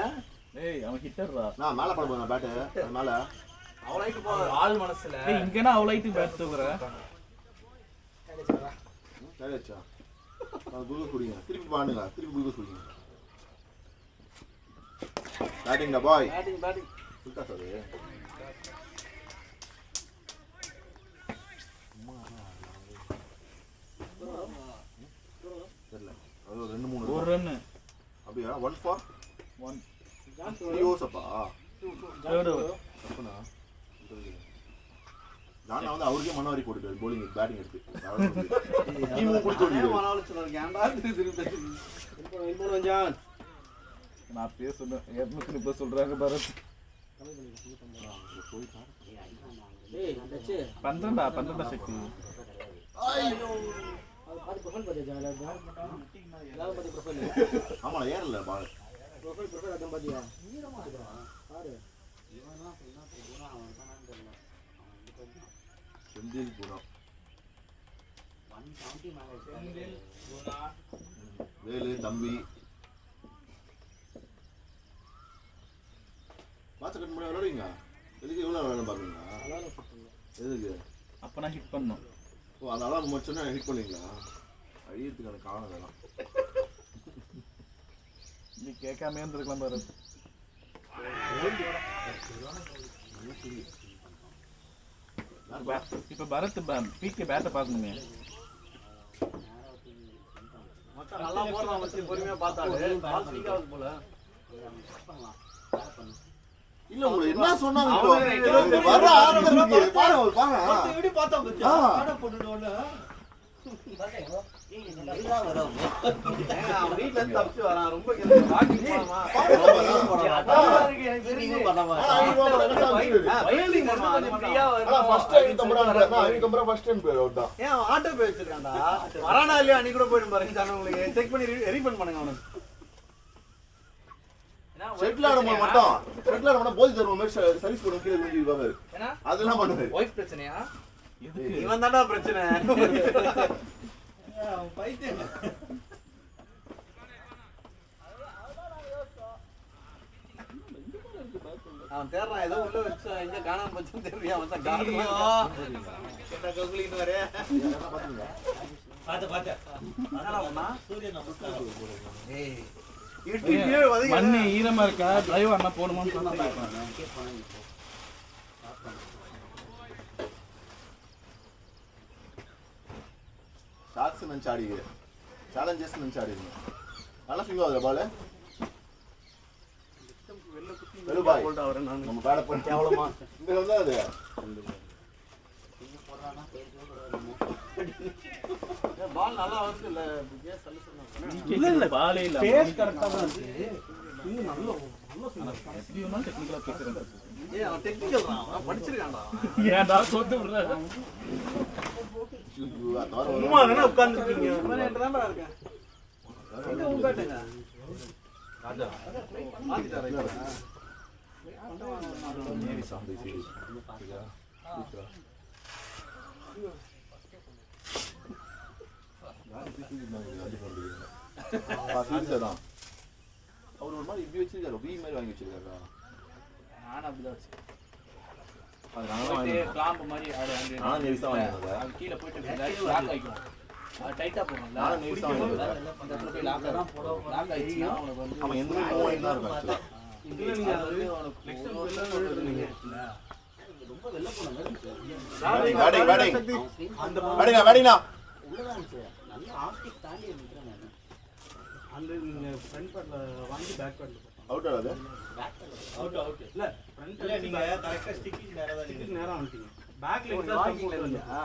ஏய் அவன் ஹிட்டர்ரா
நான் மேல பட போறேன் பேட் மேல
அவ்வளோ ஹைட் போ
ஆள் மனசுல
ஏய் இங்கனா அவ்வளவு ஹைட் பேட் தூக்குற
சரியாச்சா நான் குளுக்கோஸ் குடிங்க திருப்பி பாடுங்க திருப்பி குளுக்கோஸ் குடிங்க பேட்டிங் டா பாய்
பேட்டிங்
சுத்தா சார் தெரியல அது 2-3
ஒரு ரன்
அப்படியா 1 for
1
3 overs அப்பா
தேர்ட் ஓவர்
தப்புனா நான் வந்து அவருக்கே மனவாரி போட்டுட்டாரு bowling பேட்டிங் எடுத்து டீம் குடிச்சு ஓடிடுவாரு
மனவளச்சல் ஏன்டா திருப்பி பேசுறீங்க
நான் பேசுறேன் 230 சொல்றாங்க பரத்
ஏய் லட்சு
12 சக்தி
அது பாதி ப்ரொஃபைல் பாத்தியா எல்லாரும் பாதி ப்ரொஃபைல்
ஆமா ஏறல பால்
ப்ரொஃபைல் அதான் பாத்தியா பாரு
செந்தில் குணம் வேலு தம்பி வாட்ச கட் பண்ணி விளையாடுவீங்க எதுக்கு எவ்வளோ விளையாட பார்க்குறீங்களா எதுக்கு
அப்போ நான் ஹிட் பண்ணோம்.
ஓ அந்த அலாரம் முடிச்சோன்னா ஹிட் பண்ணுவீங்களா அழியறதுக்கான காரணம் அதெல்லாம்
நீ கேட்காம இருந்திருக்கலாம் பாரு. இப்போ பரத் பிகே பேட்டை பார்க்கணுமே.
மச்சான் நல்லா போடுறான் மச்சி, பொறுமையா பார்த்தாலே பால் ஸ்டிக்காவது போல.
இல்ல உங்களுக்கு என்ன சொன்னாங்க இப்போ வர ஆரம்பிச்சு பாருங்க பாருங்க
இப்படி பார்த்தா மச்சி ஆட போட்டுட்டோம்ல. அவன் வீட்ல இருந்து தப்பிச்சு வரான். ரொம்ப வாக்கிங் போலாமா? ஆட்டோ போய் வச்சிருக்கான்டா. வரானா இல்லையா அன்னைக்கு கூட போயிடும் பாருங்க. உங்களுக்கு செக் பண்ணி ரீஃபண்ட் பண்ணுங்க அவனுக்கு.
செட்டில் ஆடும்போது மட்டும் செட்டில் ஆடும்போது போதி தருவோம் மாதிரி சர்வீஸ் பண்ணுவோம் கீழே விழுந்து அதெல்லாம் பண்ணுவாரு.
ஒய்ஃப் பிரச்சனையா?
இவன் தான்டா பிரச்சனை. பைத்தியம். அவன் தேடுறான் ஏதோ உள்ள வச்சு எங்க காணாம போச்சுன்னு தெரியல. அவன் தான்
மண்ணு ஈரமா இருக்கா டிரைவர் அண்ணா போகணுமான்னு சொன்னா
ஷார்ட்ஸ் நினச்சி ஆடிக்கிறேன் சேலஞ்சஸ் நினச்சி ஆடிருங்க நல்லா ஸ்விங் ஆகுது பால் வெளுபாய் நம்ம பேட பண்ணி எவ்வளோமா இங்கே வந்தா அது
பால் நல்லா வந்து இல்ல
இல்ல பாலே இல்ல
பேஸ் கரெக்டா தான் இருக்கு. இன்னும் நல்ல
டெக்னிக்கலா பேசுறேன்.
ஏய் அவன் டெக்னிக்கல் தான். அவன் படிச்சிருக்கான்டா.
ஏன்டா சொத்து விடுற?
சும்மா தானே உட்கார்ந்துருக்கீங்க.
இவன் என்கிட்ட தான் இருக்கேன். எங்க உட்காட்டுங்க ராஜா மாத்திட்டாரா இவன்?
நேரி சாந்தை சரி தான் அவர் ஒரு மாதிரி இப்படி வச்சிருக்காரு வீ மாதிரி வாங்கி வச்சிருக்காரா?
நான் அப்படிதான் வச்சேன்.
அது நானும்
கிளாம்பு மாதிரி அது
நானும் நேரிசா வாங்கினேன்.
அது கீழே போயிட்டு லாக் ஆயிக்கும். அது டைட்டா போடும்ல.
நானும் நேரிசா வாங்கினேன்.
அந்த இடத்துல போய் லாக் ஆயிடுச்சுன்னா அவனுக்கு வந்து
அவன் எந்த மாதிரி மூவ் தான் இருக்கும் ஆக்சுவலா.
இதுல நீங்க அது அவனுக்கு ரொம்ப வெள்ள போன மாதிரி
பேட்டிங் பேட்டிங் அந்த பேட்டிங் பேட்டிங்னா
உள்ளதான் இருந்துச்சு. நல்ல ஆப்டிக் தாண்டி நிக்கிறேன் நான்.
அந்த ஃப்ரண்ட் பேட்ல வாங்கி பேக் பேட்ல
அவுட் ஆகுது.
அவுட் இல்ல ஃப்ரண்ட்
இல்ல நீங்க கரெக்ட்டா ஸ்டிக்கிங் நேரா தான்
டிக்கெட் நேரா வந்துட்டீங்க. பேக்ல
ஒரு வாக்கிங்ல இல்லையா?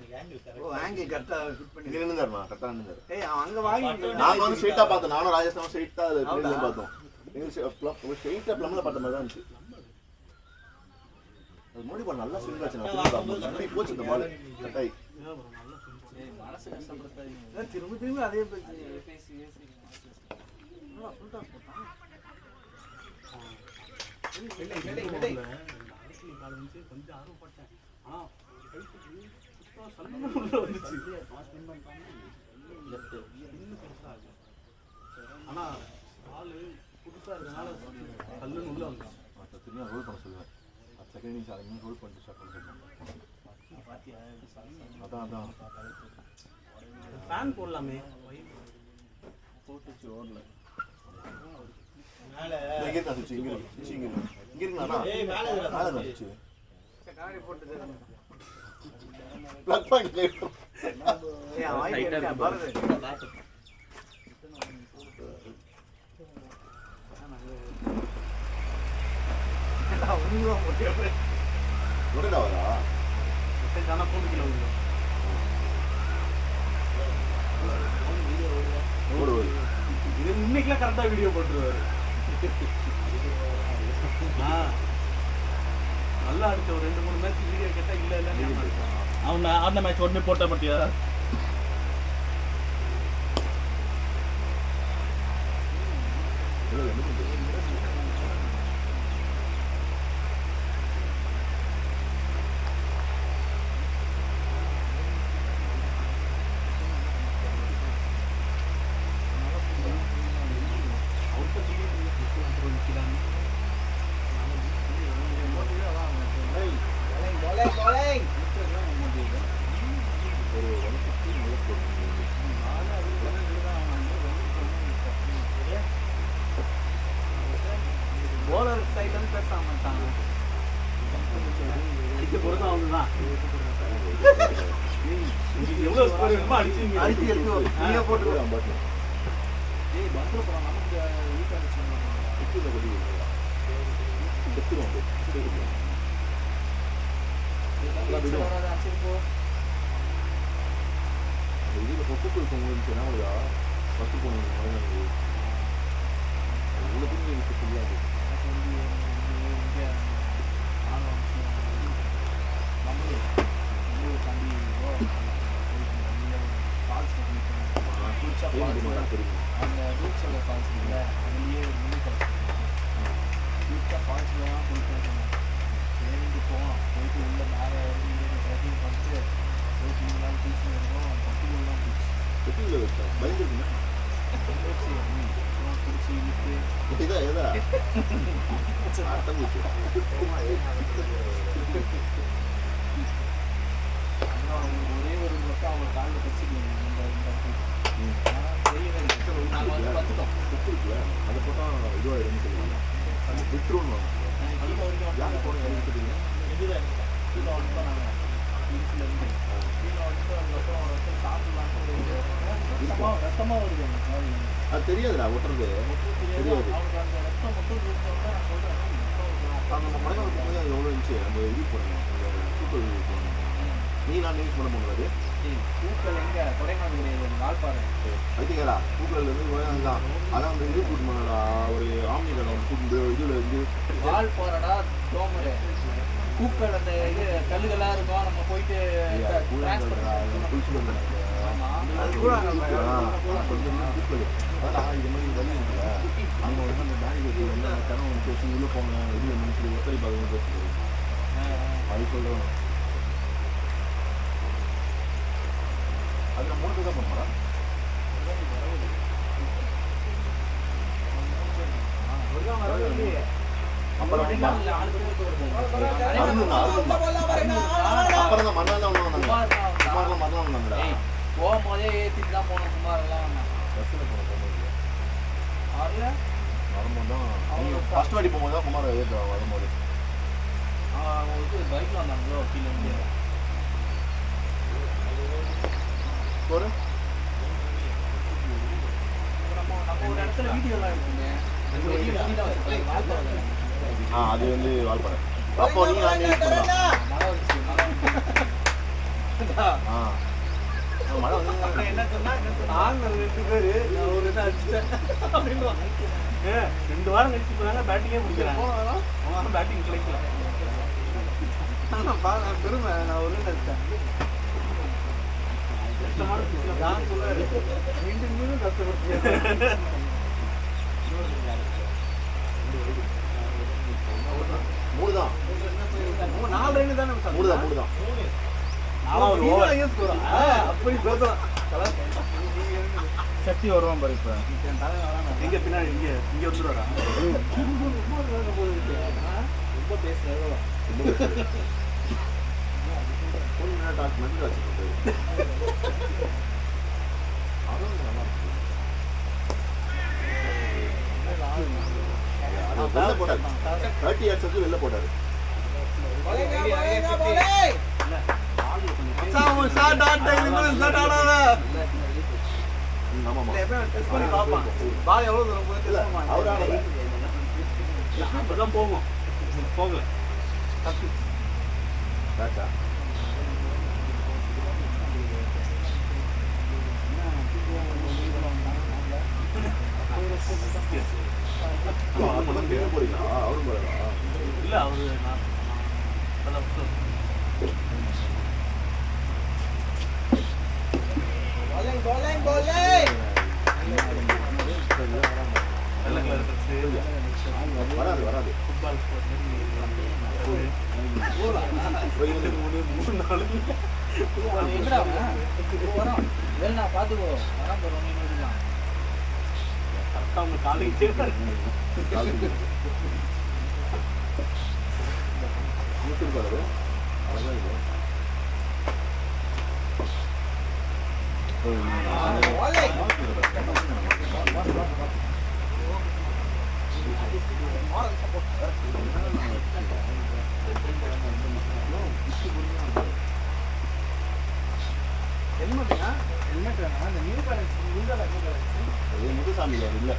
நீங்க ஆங்கிள்
ஓ ஆங்கிள் கரெக்டா ஃபிட் பண்ணி.
இங்க நின்னுதாருமா கரெக்டா நின்னுதாரு.
ஏய் அவன் அங்க வாங்கி
நாங்க வந்து ஸ்ட்ரைட்டா பார்த்தோம். நானும் ராஜேஷ் ஸ்ட்ரைட்டா அது பிளேல பார்த்தோம். நீங்க ஸ்ட்ரைட்டா பிளம்ல பார்த்த மாதிரி தான் இருந்துச்சு. அது மோடி பால் நல்லா ஸ்விங் ஆச்சு. நான் அப்படி போச்சு இந்த பால் கட்டாய்.
மனசு கஷ்டப்படுத்தாதீங்க.
திரும்ப திரும்ப அதே பேசி
பேசி
ஃபுல் டாஸ் போட்டான்.
அரசியல் கால் வந்து கொஞ்சம் ஆர்வப்பட்டேன். ஆனா கைக்கு சுத்தம் சல்லுன்னு உள்ள வந்துச்சு. இன்னும் பெருசா ஆகல. ஆனா கால் புதுசா இருக்கனால சல்லுன்னு உள்ள வந்துச்சு.
திரும்ப ரோல் பண்ண சொல்லுவேன். செகண்ட் இன்னிங்ஸ் அதை ரோல் பண்ணிட்டு ஸ்டார்ட் பண்ண சொல்லுவேன்.
பாத்தியா
அதான் அதான்
ஃபேன் போடலாமே.
போட்டுச்சு ஓடல.
மேல
இங்க இருக்கு சுச்சி இங்க இருக்கு சுச்சி இங்க இருக்கு இங்க இருக்குண்ணா
ஏய் மேல இருக்குடா.
மேல தான் சுச்சி
காரி போட்டு
பிளக் பாயிண்ட்
ஏய் அவன் வாங்கி பாருங்க.
ஒரேடா வரா
தானே போட்டுக்கல உள்ள.
ஓடு ஓடு
இது இன்னைக்குலாம் கரெக்டா வீடியோ போட்டுருவாரு. நல்லா அடிச்ச ஒரு 2-3 மேட்ச் வீடியோ கேட்டா இல்ல இல்ல
அவன் ஆடின மேட்ச் உடனே போட்ட மாட்டியா?
அடிக்க போறது அவனுதான். உங்களுக்கு எவ்வளவு ஸ்கோர் வேணுமோ அடிச்சு
அடிச்சு எடுத்து நீங்க போட்டு
ஏய் பஸ்ல போறோம் நமக்கு வீட்டை அந்த ரூட் சொல்ல ஃபால்ஸ் இல்லை அதுலேயே ஒரு மினி ஃபால்ஸ் ரூட்ஸாக ஃபால்ஸ்லாம் போயிட்டு ஏறிட்டு போவோம் போயிட்டு உள்ள மேலே ஏறி ட்ரெக்கிங் பண்ணிட்டு போயிட்டு இங்கெல்லாம் பீச்சு இருக்கும் பட்டியலாம் பீச் குடிச்சு இழுத்து ஒரே ஒரு மட்டும் அவங்க காலில் வச்சுக்கணும் இந்த தெரியவே இல்லை நாங்கள் வந்து வந்துட்டோம்
அதை போட்டால் இதுவாக சொல்லுவாங்க அது விட்டுருவோம்
கீழே வரைக்கும்
யார் போனோம்
கீழே வந்துட்டோம் நாங்கள் வீட்டிலேருந்து கீழே வந்துட்டு அதுக்கப்புறம் ஒரு இடத்துல சாப்பிடலான்னு ரத்தமாக வருது அந்த மாதிரி
அது தெரியாதுடா ஒட்டுறது தெரியாது.
அவனுக்கு அந்த ரத்தம் மட்டும் கொடுத்தோம்னா நான் சொல்கிறேன்
நம்ம மலையாளம் போகும்போது அது எவ்வளோ இருந்துச்சு அந்த இது போடணும் அந்த சூப்பர் போடணும் நீ நான் யூஸ் பண்ண போனது
பூக்கள் எங்கே கொடைக்கானல் கிடையாது வால்பாறை
அதுக்கேடா பூக்கள்லேருந்து கொடைக்கானல் தான் அதான் அந்த இது கூட்டு போனடா ஒரு ஆம்னி கடை கூட்டு இதில் இருந்து
வால்பாறைடா தோமரு பூக்கள் அந்த இது கல்லுகளாக இருக்கும் நம்ம போயிட்டு
குளிச்சு வந்தேன்
அது கூட
பூக்கள் அதான் இது மாதிரி வழி இருக்குல்ல அங்கே வந்து அந்த பேங்க் வந்து கனவு பேசி உள்ளே போங்க இது வந்து சொல்லி ஒத்தரி பார்க்க பேசுறது அது சொல்கிறோம் அது நான் 3 பேர் தான் பண்ணுறேன் அப்புறம் தான் மறுநாள் தான் ஒன்று வந்தாங்க குமாரெலாம் மறுநாள் வந்தாங்கடா
போகும்போதே ஏற்றிட்டு தான் போனோம் குமாரெல்லாம்
பஸ்ஸில் போகும்போது
ஆறில்
வரும்போது தான் ஃபஸ்ட் வாட்டி போகும்போது தான் குமார் வரும்போது
அவங்களுக்கு பைக்கில் வந்தாங்களோ கீழே இருந்து
ஒரு
நம்ம ஒரு இடத்துல வீடியோலாம் இருக்குங்க
அது வந்து வால்பாறை அப்போ நீ நான் யூஸ் பண்ணலாம்
மழை வந்துச்சு
மழை வந்து
என்ன சொன்னா நாங்கள் 2 பேர் நான் ஒரு இதை அடிச்சிட்டேன் அப்படின்னு
2 வாரம் கழிச்சு போனாங்க பேட்டிங்கே முடிக்கிறாங்க பேட்டிங் கிடைக்கல
நான் பெருமை நான் ஒரு இதை அடிச்சேன் நான் சொல்லுவேன் மீண்டும் கஷ்டப்பட்டு
3 தான்
4 ரன் தானே
3 தான்
அப்படி பேசலாம்
சக்தி வருவான் பாரு இப்போ
எங்க பின்னாடி இங்க வந்துடுவாரா
ரொம்ப பேசுறேன்
கொஞ்ச நேரம் டாக் மென்ட் வச்சுக்கிட்டு வெளில போட்டாரு 30 yards வந்து வெளில போட்டாரு
பால் எவ்வளோ தூரம் போய்
அவரால
அப்பதான் போகும் போகல
பேட்டா போறீங்களா அவரும் போறா
இல்ல அவரு
வராது வராது
ஃபுட்பால்
எங்கடா வரோம் வேணா பார்த்துக்கோ வரான் போகிறோம் நீங்க தான்
கரெக்டாக அவங்க காலேஜ்
இருக்காரு அழகா இது முத்துசாமி இல்லை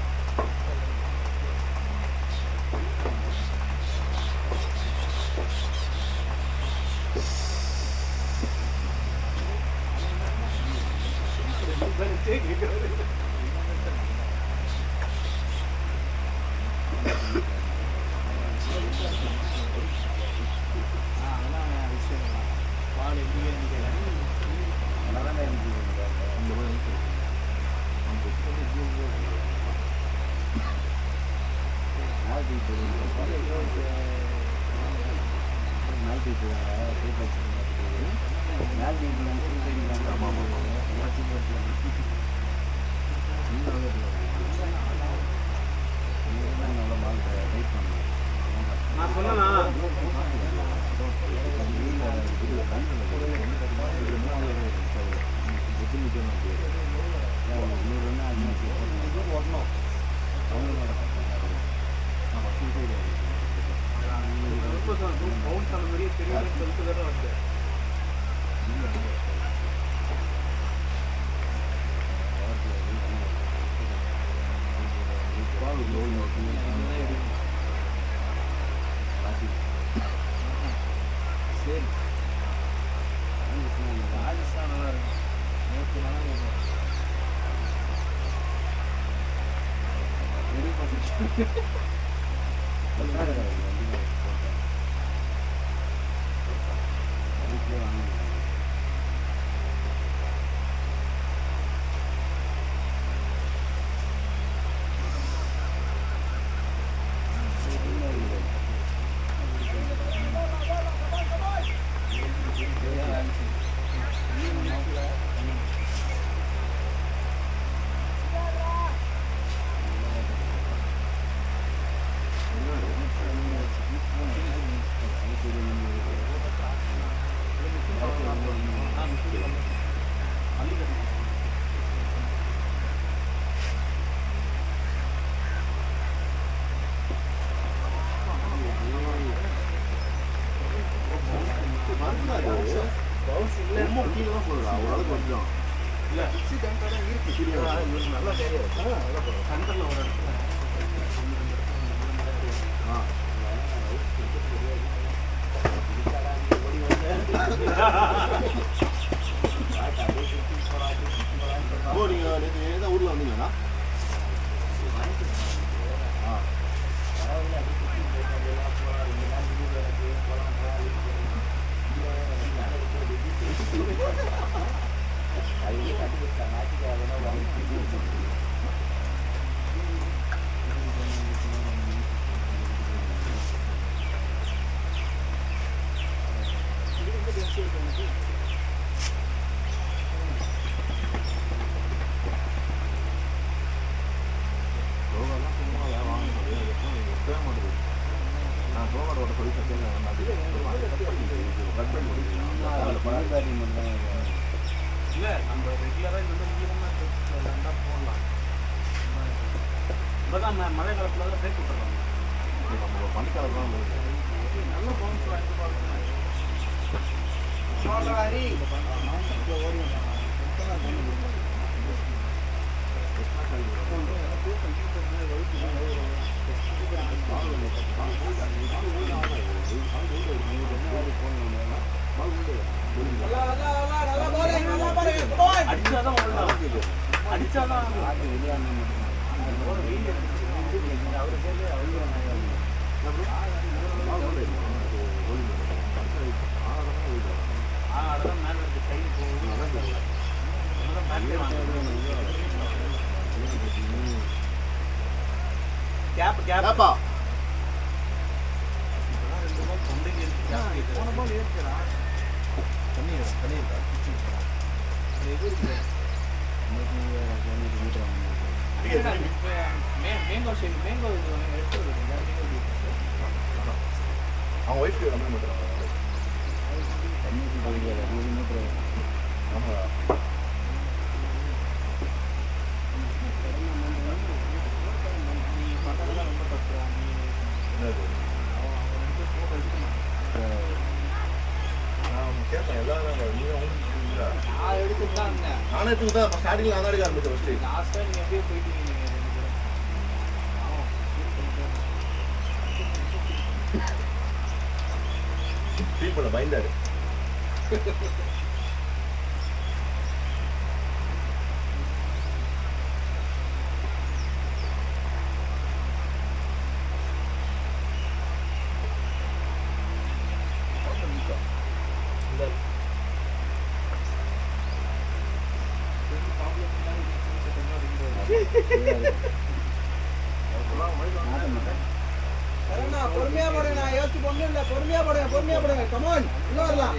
நான் சொன்னேன்னா பவுன் சொன்ன மாதிரியே தெரியும்னு சொல்லிட்டு தானே வந்தேன்.
சரி ராஜஸ்தான் நல்லா இருக்கும் நேற்று நல்லா இருக்கும்
ரொம்ப கீழே தான் போடுறா ஓரளவுக்கு கொஞ்சம்
இல்லை நல்லா தெரியும் சென்டரில் ஒரு இடத்துல
ஓ நீங்கள் நேற்று எந்த ஊரில் வந்தீங்களா
இல்லை நம்ம ரெகுலராக இந்த மாதிரி ஈரமாக போடலாம். இப்போ தான் மழை காலத்தில் தான் சேர்த்து விட்டுறாங்க.
நம்ம பனிக்காலம் தான்
நல்ல பவுன்ஸ் வாங்கிட்டு பார்க்கணும். அடிச்சாதான் அடிச்சாதான்
கேப்பா
மேங்கோ ஷேக் மேங்கோ
அவன் ஒய்ஃப்க்கு கம்மி பண்ணுறாங்க கேட்பேன் எல்லாரும்
நான் எடுத்துட்டு தான் இருந்தேன்.
நானே தான் ஸ்டார்டிங்கில் நான் தான் எடுக்க ஆரம்பிச்சேன் ஃபஸ்ட்டு
லாஸ்ட்டாக நீங்கள் எப்படியே போயிட்டீங்க.
ஃபீல் பண்ண பயந்தாரு.
சரவணா, பொறுமையா போடுங்க, நான் யோசிச்சு ஒண்ணும் இல்ல, பொறுமையா போடுங்க, கமான், உள்ள வரலாம்.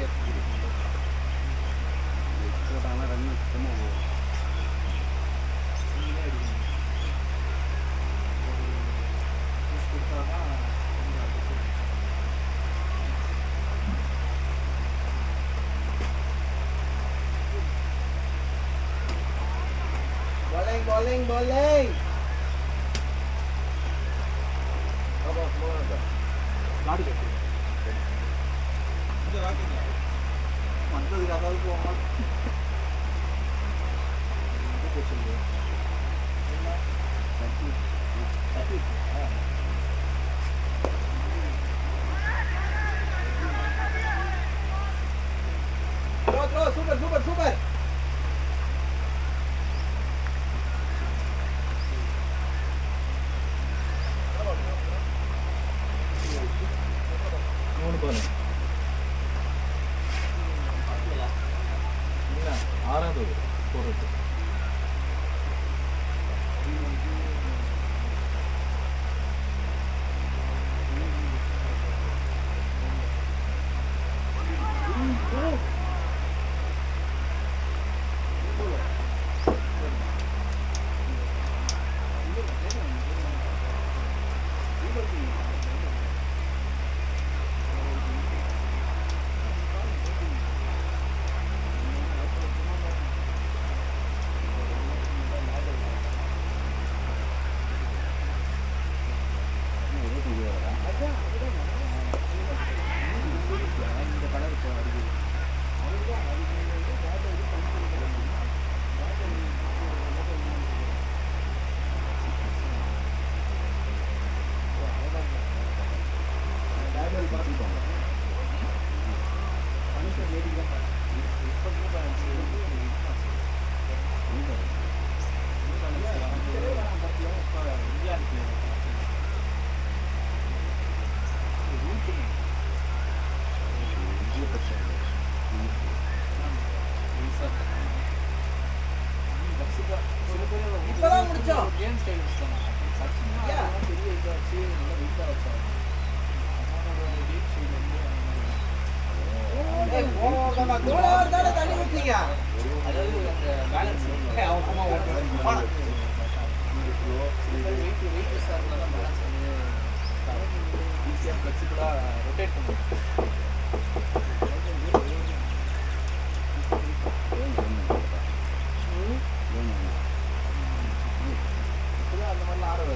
Bowling. வந்ததுக்கு அதாவது போவோம். சூப்பர். இப்பதான் முடிச்சோம். தண்ணி ஊற்றிங்க. அந்த மாதிரிலாம் ஆடுறது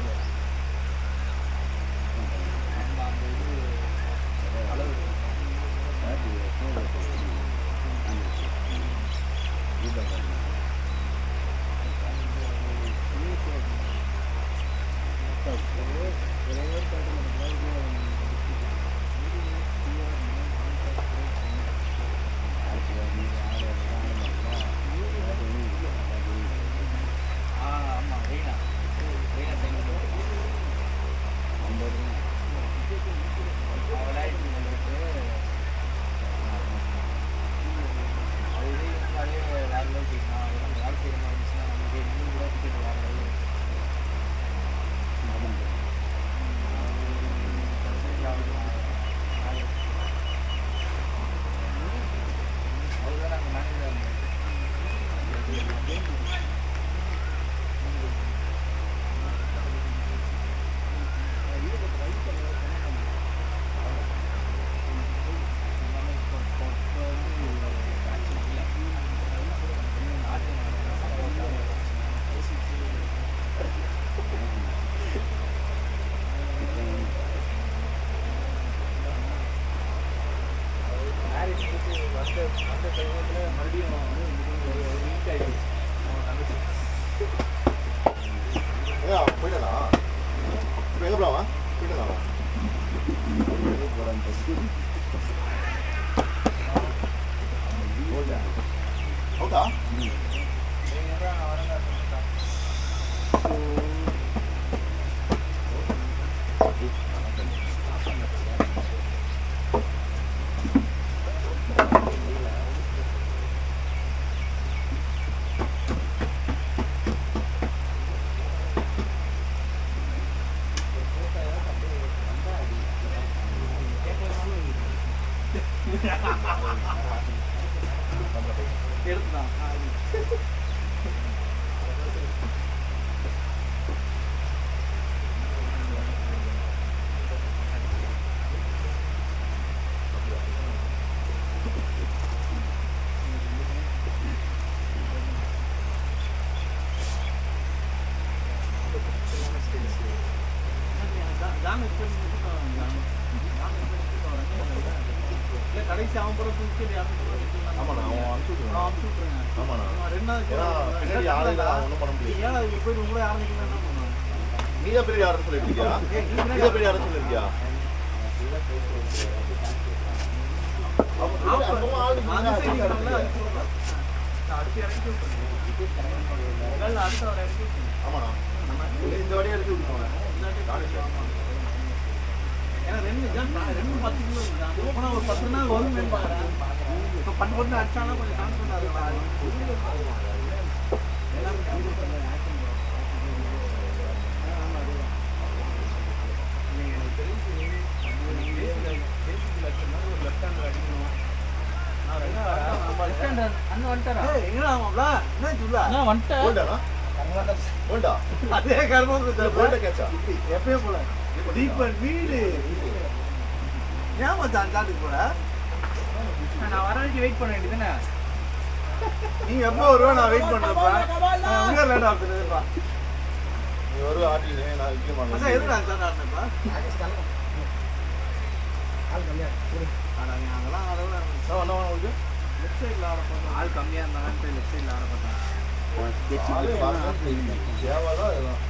போயிடலாம். இப்போ எங்கே போகலாம்? போயிடலாம். ಹೌದಾ
கடைசி அவன் கூட
ஆமாண்ணா அவன் அனுப்பிச்சு விட்டுருவான். ஆமாண்ணா ஏன்னா பின்னாடி ஆளு இல்லை, ஒன்றும் பண்ண முடியாது.
ஏன் அதுக்கு போயிட்டு உங்களை ஆரம்பிக்கலாம் என்ன பண்ணுவாங்க
நீதான் பெரிய யாருன்னு சொல்லிருக்கியா? நீதான் பெரிய யாருன்னு சொல்லிருக்கியா? அப்பவும் ஆளு
அந்த சைடு
இல்ல.
அடுத்து இறக்கி விட்டுருங்க அடுத்த ஒரு இறக்கி
ஆமாண்ணா இந்த வழியா எடுத்து விட்டுருவாங்க.
ஏன்னா ரெண்டு 10 கிலோ போனா ஒரு 10 நாள் வரும் பாக்குறேன் இப்போ பண்ணு அடிச்சானா கொஞ்சம் கான்ஃபிடன்ட்
போண்டா
அதே கர்மம்
போண்டா கேட்சா
எப்பயும் போல தீபன் வீடு ஏன் மச்சான் சாட்டுக்கு போற
நான் வர வரைக்கும் வெயிட் பண்ண வேண்டியதுதானே?
நீங்க எப்போ வருவா நான் வெயிட் பண்றப்பா உங்க லேட் ஆகுதுப்பா
நீ ஒரு ஆட்டினே நான் இங்கே
மச்சான்
பண்ணேன்.
எதுக்கு நான் ஆடுறப்பா ஆனா நீ அங்கெல்லாம் ஆடவே
என்ன உங்களுக்கு
லெஃப்ட் சைடுல ஆட போறோம் ஆள் கம்மியா இருந்தாங்க லெஃப்ட் சைடுல ஆட போறோம்
ஆளு பார்க்க தேவைதான் இதெல்லாம்.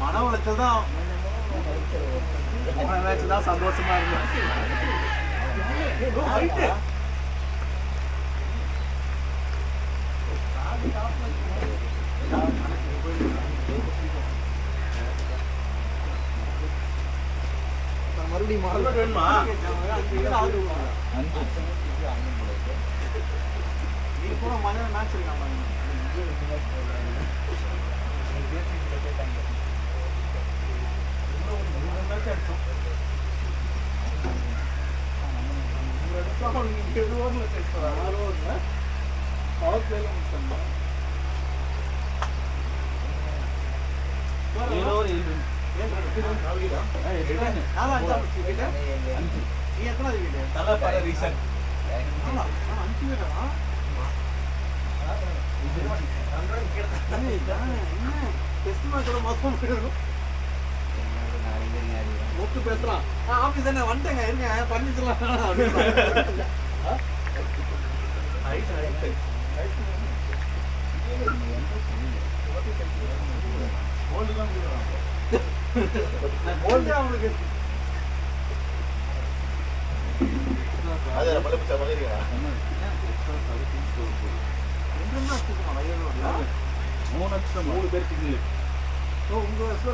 மன உளைச்சல் தான் தான் சந்தோஷமா இருந்தேன் மறுபடியும்
வேணுமா?
நீ கூட மழை மேட்ச் இருக்காங்க நீ எத்தனை வீடு
தலை பட ரீசன்
முத்து பேசுறான் ஆபீஸ் என்ன வந்துட்டேங்க இருங்க பண்ணிக்கலாம் அவங்களுக்கு
அதே மலைப்பிச்சா மலையா
மூணு பேருக்கு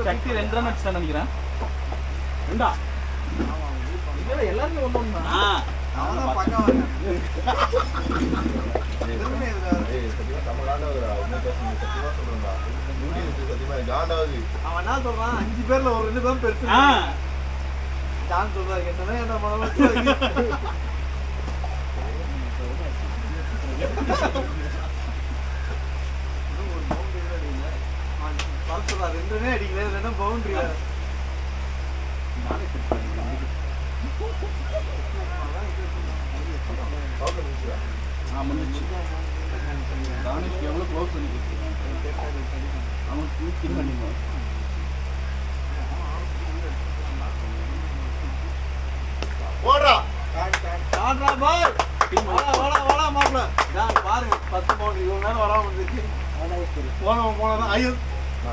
சக்தி 2 ரன் அடிச்சா நினைக்கிறேன். ரெண்டா
எல்லாருமே ஒண்ணு அவன் பக்கம் அவன் என்ன சொல்றான் 5 பேர்ல ஒரு 2 பேரும் பெருசு நான் சொல்றாரு என்னன்னா என்ன பண்ணலாம் ரெண்டுமே அடிக்கல ரெண்டும் பவுண்டரி வேற
தானிஷ்க்கு எவ்வளவு க்ளோஸ் பண்ணிக்கிட்டு அவன் தூக்கி பண்ணிடுவான்.
போடுறா
பாய் வாடா மாப்பிள்ள. நான் பாருங்க 10 பவுன் இவ்வளவு நேரம் வராம இருந்துச்சு. போனதான் ஐயோ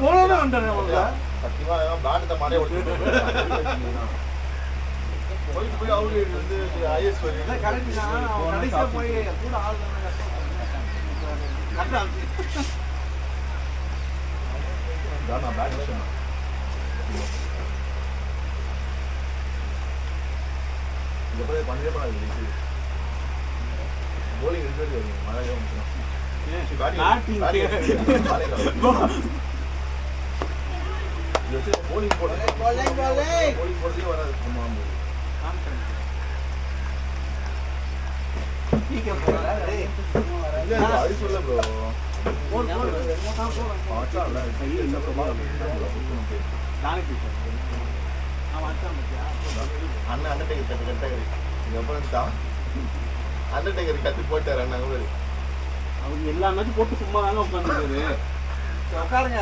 போனதான் வந்துட்டாரு மாப்பிள்ள.
சத்தியமா பிளாட் மாடே போயிட்டு போய் அவரு வந்து ஐஎஸ்
இல்ல கரெக்ட் தான். அவன் கடைசியா போய் கூட ஆள் கரெக்டா
நான் பேட் விஷயம் இந்த போய் பண்ணவே பண்ணாது bowling is very good. Mala game is batting. You say bowling for bowling for the वरा तमाम.
ठीक है बोल रहा है
ये गाड़ी चल ब्रो.
बोल
अच्छा है सही है सब बात
नाने की हम अच्छा मत
அண்ணா அண்டர்டேக்கர் கரெக்டாக இருக்கு அப்புறம் தான் அண்டர்டேக்கர் கத்தி போட்டார் அண்ணா அவரு
அவர் எல்லா மேட்சும் போட்டு சும்மா தாங்க உட்காந்துருக்காரு.
உட்காருங்க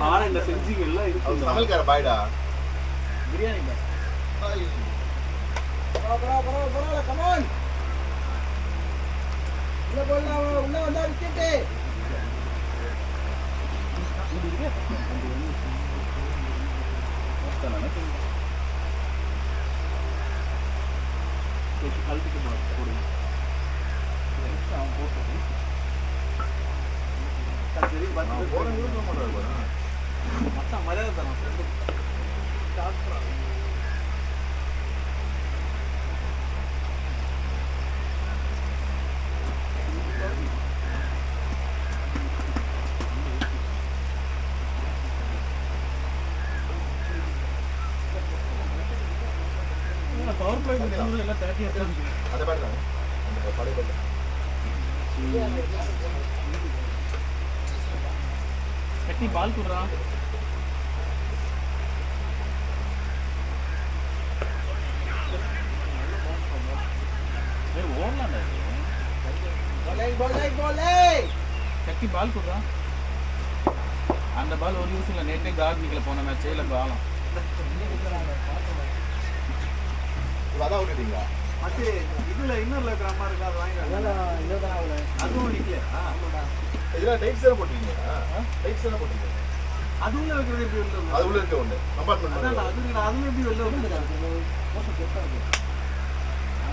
ஆனா இந்த செஞ்சிங் எல்லாம் இருக்கு.
சமையல்கார பாய்டா
பிரியாணி பாய் பரவாயில்ல கமான் உள்ள போடலாம் உள்ள வந்தா விக்கெட்டு
கழுத்துக்கு போடுங்க.
சரி வந்து
போன கூட மாட்டாரு
மொத்தம் மரியாதை தரோம் ஃப்ரெண்டு
பவர் பிளே எல்லாம் 30 இருக்கு.
அந்த பேட் தான் அந்த படை பேட்
கட்டி பால் குடுறான். ஏய் ஓடலாம் கட்டி பால் குடுறான். அந்த பால் ஒரு யூஸ் இல்லை. நேற்றே கார்னிக்கில் போன மேட்சே இல்லை பாலம்.
அதான் விட்டுட்டீங்களா
மச்சி இதுல இன்னொரு இருக்கிற மாதிரி இருக்கா அது வாங்கிக்கலாம் அதுவும் நிக்கலையா
இதெல்லாம் டைட்ஸ் எல்லாம் போட்டுருக்கீங்களா டைட்ஸ் எல்லாம் போட்டுருக்கீங்க
அது உள்ள வைக்கிறது எப்படி வெளில
அது உள்ள இருக்க ஒன்று கம்பார்ட்மெண்ட்
அதுல எப்படி வெளில வந்து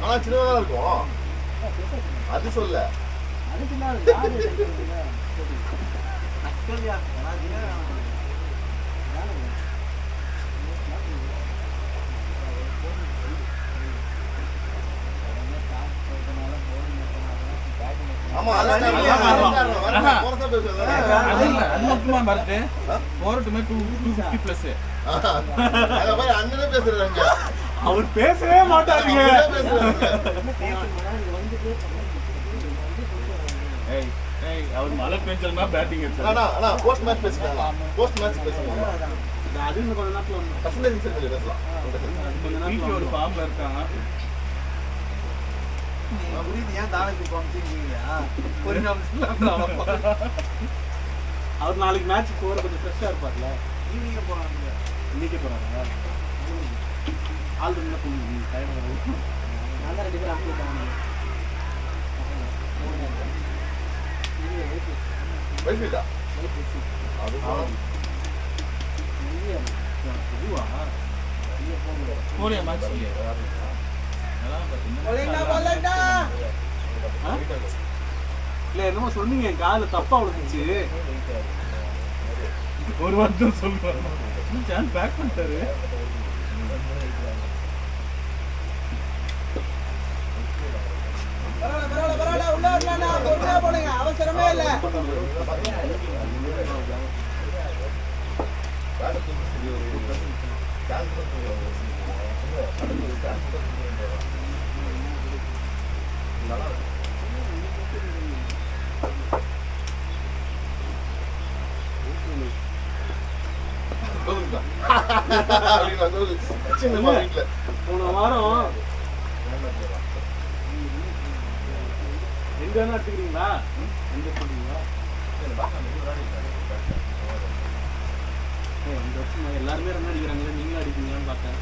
ஆனா சின்னதாக தான் இருக்கும் அது சொல்ல
நக்கல்யா
ஆமா
அது மட்டுமா பரட்டு போறட்டுமே 250 பிளஸ்.
அண்ணனே பேசுறாங்க
அவர் பேசவே மாட்டாருங்க. அவர் மழை பெஞ்சல்னா பேட்டிங்
ஆனா போஸ்ட் மேட்ச் பேசிக்கலாம் போஸ்ட் மேட்ச் பேசிக்கலாம்
அது இன்னும் கொஞ்ச நேரத்துல வந்து
பர்சன்டேஜ் சொல்லி பேசலாம்
கொஞ்ச நேரத்துல ஒரு ஃபார்ம்ல இருக்காங்க.
புரியுது ஏன் தானத்துக்கு காமிச்சிருக்கீங்களா ஒரு நிமிஷம்
அவர் நாளைக்கு மேட்ச் போற கொஞ்சம் ஃப்ரெஷ்ஷா இருப்பார்ல.
ஈவினிங்க போறாங்க
இன்னைக்கு போறாங்க ஆள் இருந்தா போய் டைம் வரும்.
நல்லா 2 பேர் அப்ளை பண்ணுவாங்க
வைஃபிடா அது
போறியா மேட்ச் இல்ல என்னமோ சொன்னீங்க என் கால தப்பா விழுந்துச்சு. ஒரு வார்த்தை சொல்லுவாங்க பேக் பண்ணிட்டாரு.
அவசரமே இல்ல
போன வாரம் எங்க வேணா எடுத்துக்கிறீங்களா? எங்க போடுறீங்களா? இந்த வருஷம் எல்லாருமே ரன் அடிக்கிறாங்க. நீங்களும் அடிப்பீங்களான்னு பார்த்தேன்.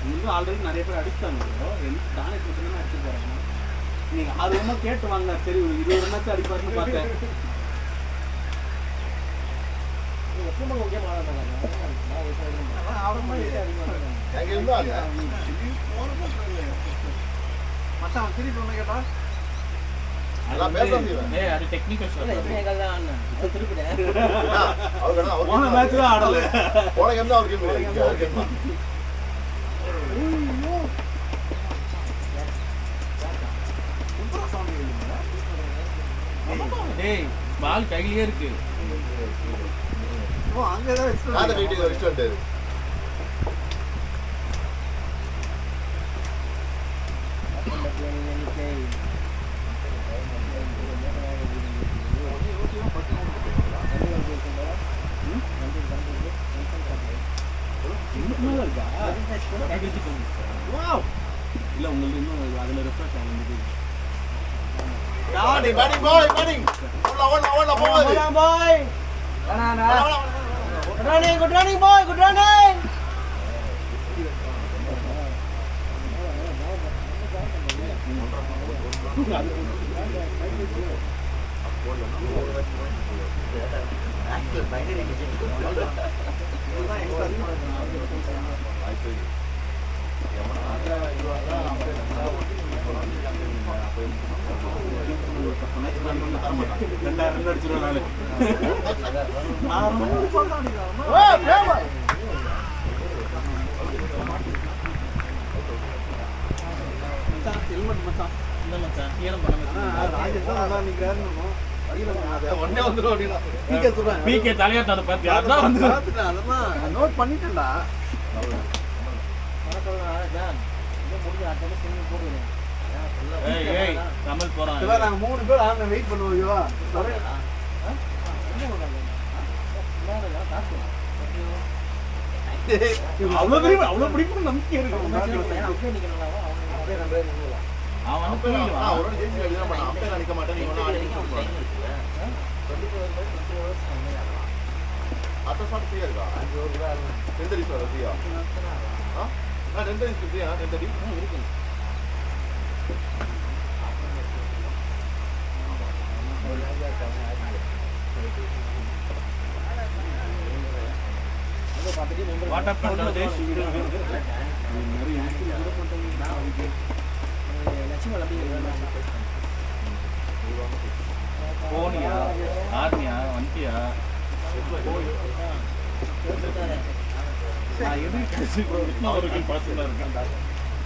உங்களுக்கு ஆல்ரெடி நிறைய பேர் அடிச்சிட்டாங்க. தானே நீங்க 6 ரன் கேட்டு வாங்க, சரி 20 ரன்னாச்சும் அடிப்பாருன்னு பார்த்தேன்.
எப்பவுமே ஓகே மாறாங்க.
எங்க இருந்தாங்க
மச்சான் திருப்பி ஒண்ணு கேட்டா
எல்லாம் பேசாம
ஏய் அது டெக்னிக்கல் ஷாட்.
போன மேட்ச் தான் ஆடல.
போன கேம் தான் அவருக்கு கேம்
டேய் பால் கையிலே இருக்கு.
ஓ அங்க ஏதாவது எக்ஸ்ட்ரா
காத வீட்டுக்கு வச்சுட்டு வந்தாரு.
இல்ல உங்களுக்கு இன்னும் அதுல ரெஃப்ரெஷ் ஆகுது.
Batting boy, batting. Ola, boy.
Bye good running bye good running
PK தலையாட்டாத பாத்தியா? அதான் வந்து
நோட் பண்ணிட்டேன்டா.
ஏய் ஏய் கமல் போறான்.
இவா நாங்க 3 பேர் ஆன வெயிட் பண்ணுவோம் இவா.
அவ்வளவு பிடிக்கும் நம்பிக்கை இருக்கு.
அவன் போயிடுவான்.
நான் ஒரு ஜெயிச்சு எழுதினா பண்ண அப்பே நினைக்க மாட்டேன். நீ வேணா ஆடி அத்த ஷாட் ஃப்ரீயா இருக்கா? 2 அடி சார் ஃப்ரீயா? ஆ? நான் 2 அடி ஃப்ரீயா? 2 அடி இருக்கு.
வாட் அப் பண்றது? போனியா ஆர்னியா வண்டியா நான் எதுக்கு கடைசி அவர்கள் பார்த்துதான் இருக்கேன்.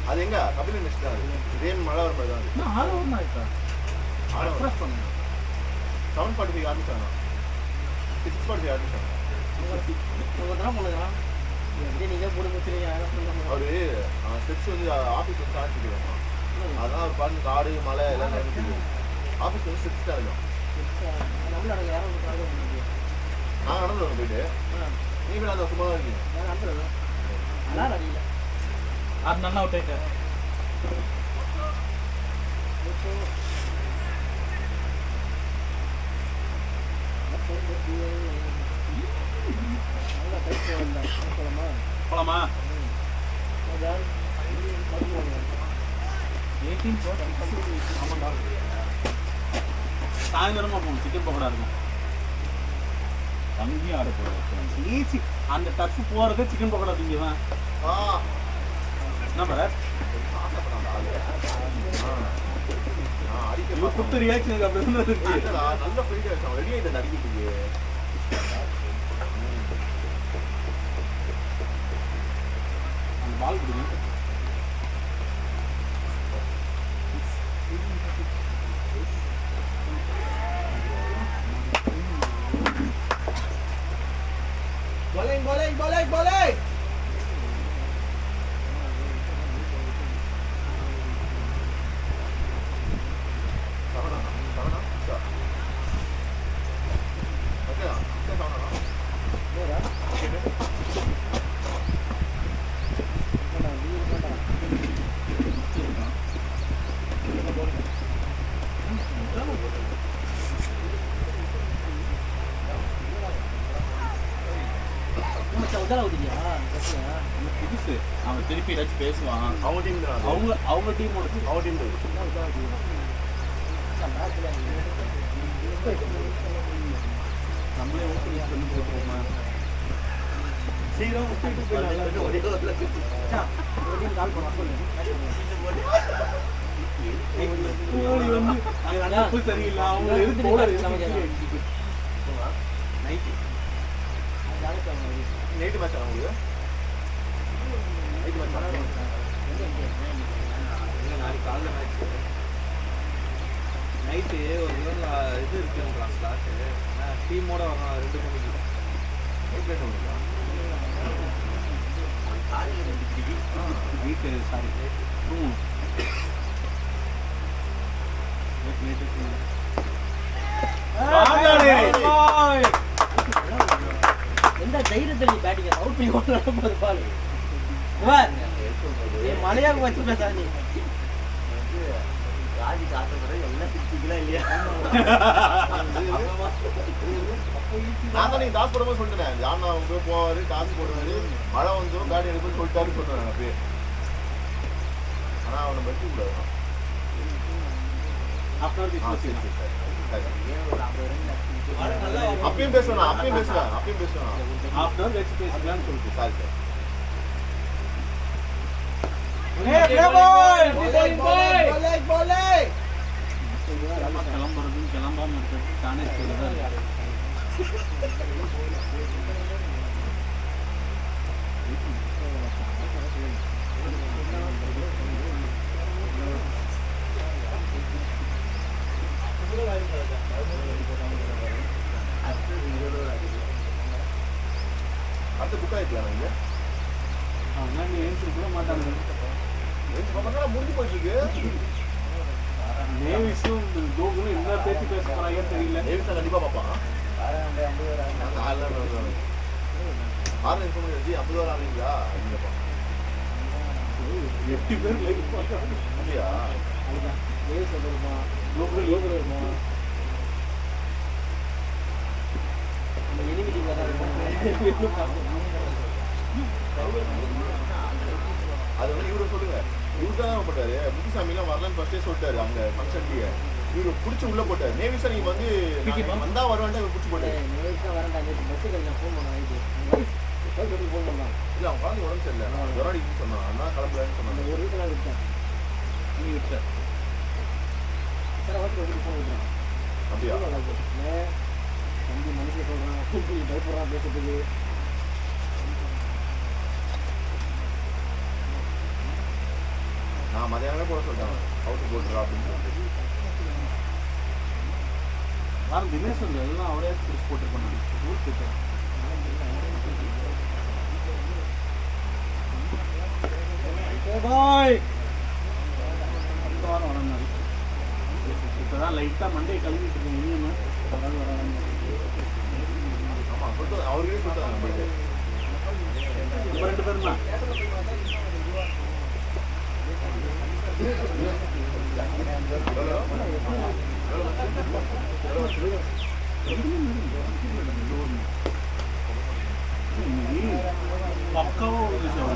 அது எங்க கபிலன் மிஸ் தான். இதே மழை வர மாதிரி தான் இருக்கு.
நான் 6 ஓவர் ஆயிட்டா ரெஃப்ரெஷ் பண்ணு.
7:45 ஆரம்பிச்சாங்க. 6:45 ஆரம்பிச்சாங்க. அவரு ஸ்டெப்ஸ் வந்து ஆஃபீஸ் வந்து ஆரம்பிச்சுக்கிறாங்க. அதான் அவர் பாருங்க காடு மலை எல்லாம் நடக்குது. ஆஃபீஸ் வந்து ஸ்டெப்ஸ் தான் இருக்கும். நான் நடந்து வரேன் போயிட்டு. நீங்க நான் சும்மா தான் இருக்கீங்க.
அது நல்லா அவுட் ஆயிட்டார்.
போலாமா?
18
சாயந்தரமா போகணும். சிக்கன் பக்கோடா இருக்கும்.
அங்கேயும் ஆட போகிறேன்.
ஈஸி. அந்த டர்ஃப் போறதே சிக்கன் பக்கோடா திங்குவேன். என்ன பிரதர்? இவன் குத்து ரியாக்ஷனுக்கு அப்படி தான் இருக்கு.
நல்ல ஃப்ரீ ஆயிடுச்சு. ரெடி ஆயிட்டு அடிக்கிறதுக்கு.
அந்த பால் கொடுங்க.
bowling.
மசாலா ஊத்திட்டியா
புதுசு அவன் திருப்பி ஏதாச்சும் பேசுவான்.
அவங்க டீம் தான்
அவங்க டீமோட
அவங்க டீம்
நம்மளே ஓட்டு சொல்லி போட்டுருவோமா?
சீக்கிரம் விட்டுட்டு போயிடலாம்.
கால் பண்ண சொல்லு
கோழி வந்து அங்க அனுப்பு சரியில்லை. அவங்க எதுக்கு போலர் நைட்டு
நைட்டு மேட்ச் அவங்களுக்கு
நாளைக்கு காலைல மேட்ச். நைட்டு ஒரு இது இருக்குன்றான் ஸ்லாட்டு. டீமோட வரான் 2 மணிக்கு. நைட்டு சாரி ரூம்
எந்த தைரியத்தில் நீ பேட்டிங் அவுட் பண்ணி கொண்டு போது பால் மலையாக வச்சு பேசாதி
ராஜி காட்டுறது எல்லாம் பிடிச்சிக்கலாம் இல்லையா?
நான் தான் நீங்க டாஸ் போடும்போது சொல்லிட்டேன். ஜான் அவங்க போவாரு, டாஸ் போடுவாரு, மழை வந்துடும், காடி எடுத்து சொல்லிட்டாருன்னு சொல்றேன் அப்பயே. ஆனா அவனை பற்றி கூடாது. அப்பயும் பேசுவேன், அப்பயும் பேசுவேன், அப்பயும் பேசுவேன்.
ஆஃப்டர் வெச்சு பேசிக்கலாம்னு சொல்லிட்டு
சாரி சார்.
கிளம்புறதும் கிளம்பாம இருக்கிறது தானே சொல்லுதான்.
அடுத்த புக் ஆயிக்கலாம் நீங்க
அவங்க ஏன்ஸ் கூட மாட்டாங்க.
முடிஞ்சு போயிட்டு
நேவிஸும் கோகுலும் என்ன பேசி பேச போறாங்கன்னு தெரியல.
நேவிஸ் கண்டிப்பா பார்ப்பான். 6 நிமிஷம் வச்சு 50 ரூபா ஆகுங்களா?
8 பேர் லைவ் பார்க்கறாங்க.
அப்படியா?
நேவிஸ் வருமா கோகுல் வருமா நம்ம எனிமிட்டி
அது வந்து இவரு சொல்லுங்க. இவரு தான் போட்டாரு. முத்துசாமிலாம் வரலன்னு ஃபர்ஸ்டே சொல்லிட்டாரு அங்க ஃபங்க்ஷன்லயே. இவரு பிடிச்சி உள்ள போட்டாரு. நேவிஸா நீங்க வந்து வந்தா வருவான்ட்டு இவர் பிடிச்சி போட்டாரு.
நேவிஸா வரண்டாங்க. பஸ்ஸுக்கு நான் ஃபோன் பண்ணேன். ஃபோன் பண்ணலாம்.
இல்ல அவன் குழந்தை உடம்பு சரியில்லை. ஜொராடிக்கு சொன்னான். அண்ணா கிளம்புறேன்னு சொன்னாங்க.
ஒரு வீட்டுல விட்டேன்.
நீ விட்ட
சார் வாட்டி ஒரு ஃபோன் விட்டுறேன்.
அப்படியா?
5 மணிக்கு சொல்றான். பயப்படுறான் பேசுறதுக்கு.
நான் மதியானமே போட சொல்லிட்டேன். அவுட்டு போட்டுறா அப்படின்னு சொல்லிட்டு.
யாரும் தினேஷ் வந்து எல்லாம் அவரே பிடிச்சி போட்டுருப்பாங்க. ஊர் போயிட்டேன். வாரம் வரணும். இப்போதான் லைட்டாக மண்டே கிளம்பிட்டு இருக்கேன். இன்னும்
ஆமா சொல்லிட்டு அவருக்கே சொல்லிட்டாங்க போயிட்டு.
நம்ம 2 பேரும் தான். பக்காவா ஒரு விஷயம்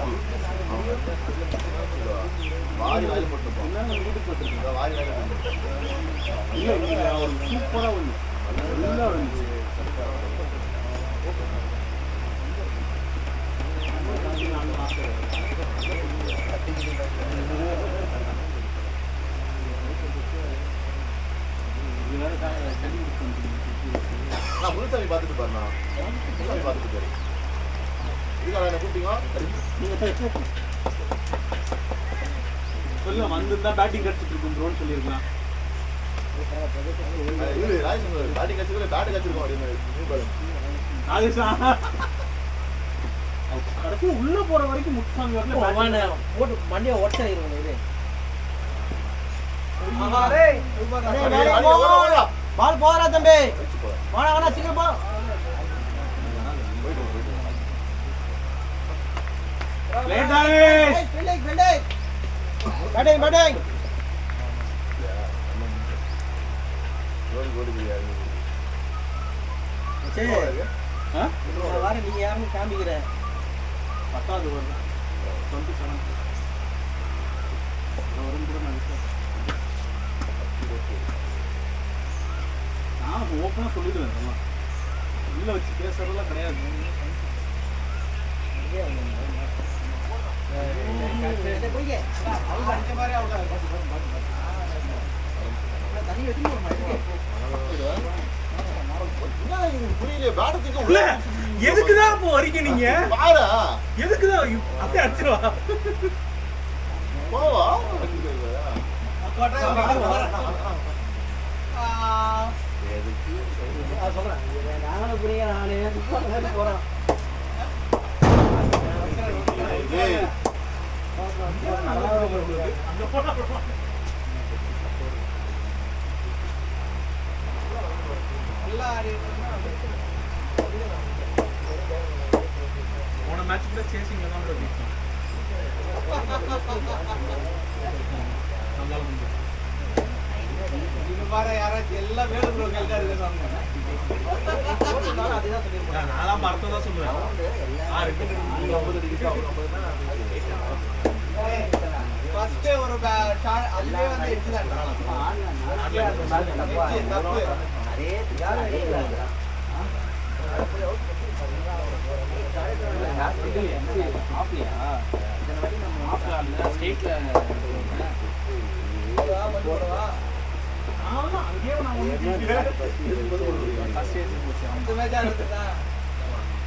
வாரி வாரி போட்டுருப்போம்.
வீட்டுக்கு போட்டுருக்கேன்.
வாரி வாரி
இல்லை இல்லை ஒரு சூப்பராக ஒன்று நல்லா இருந்துச்சு.
நான் முனுசாமி பார்த்துட்டு பாருண்ணா. முனுசாமி பார்த்துட்டு பாரு. இதுக்காக என்ன கூப்பிட்டீங்க?
சொல்ல வந்திருந்தா பேட்டிங் கடிச்சிட்டு இருக்கும் ப்ரோன்னு சொல்லியிருக்கலாம்.
இவரு ராஜேஷ் பேட்டிங் கட்சிக்குள்ள பேட்டு கட்சிருக்கோம் அப்படின்னு
கடைசி உள்ள போற வரைக்கும் முத்துசாமி வரல.
போட்டு மண்டியை ஒட்டாயிருவோம். இது பால் போறா தம்பி. வாடா வாடா சீக்கிரம் போ. பேட்டிங் பேட்டிங் சரி வார நீங்க யாருன்னு காமிக்கிற 10வது வருடம் 27th வரும் கூட நினைச்சேன். நான் ஓப்பனாக சொல்லிடுவேன், அதெல்லாம் உள்ள வச்சு பேசுறதெல்லாம் கிடையாது.
புரியல பேட்டத்துக்கு
இல்ல எதுக்குதான் இப்போ வரீங்க நீங்க?
பாரா
எதுக்குதான் அப்படியே அடிச்சிருவா
போவா
நானும் புரிய நானே போறோம்.
போன மேட்ச் கூட சேசிங்ல தான் கூட ஜெயிச்சோம். நான்லாம் மரத்தை தான் சொல்லுவேன்.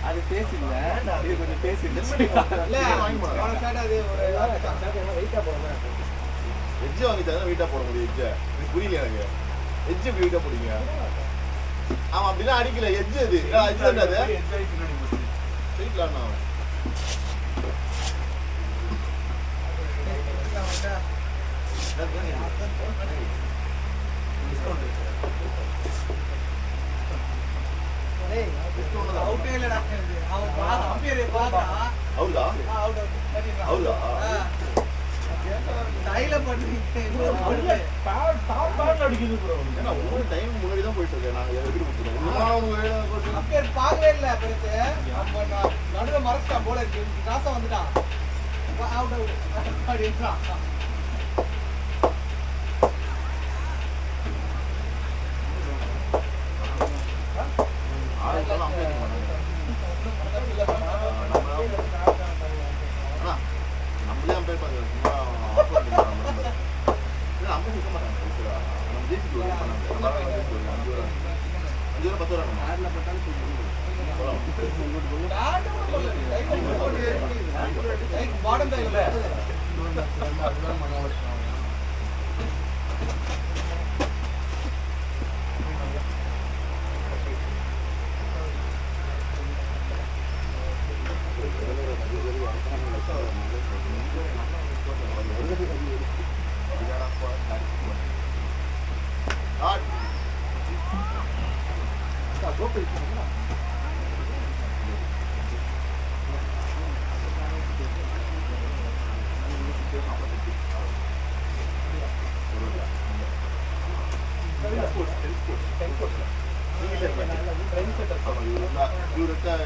அது பேசில்ல, இது கொஞ்சம் பேசில்ல.
எஜ்ஜை வாங்கி தரேன், வெயிட்டா போட முடியும். எஜ்ஜை எனக்கு புரியல. எனக்கு எஜ்ஜை எப்படி வெயிட்டா போடுங்க? அவன் அப்படிலாம் அடிக்கல. எஜ்ஜு அது எஜ்ஜு என்னது வெயிட்லான்னு அவன் முன்னாடிதான் போயிட்டு இருக்கேன். நாங்க எப்படி
பார்க்கவே இல்லை. நடுவில் மறைச்சிட்டான் போல இருக்கு. காசா வந்துட்டான்.
நம்மளே அம்பேர் பண்ணுறோம். அம்பேர் இருக்க மாட்டாங்க. நம்ம ஜெயிச்சுட்டு வருவோம். 5 ரூபா 10 ரூபா
பாடம் தான் இல்லை.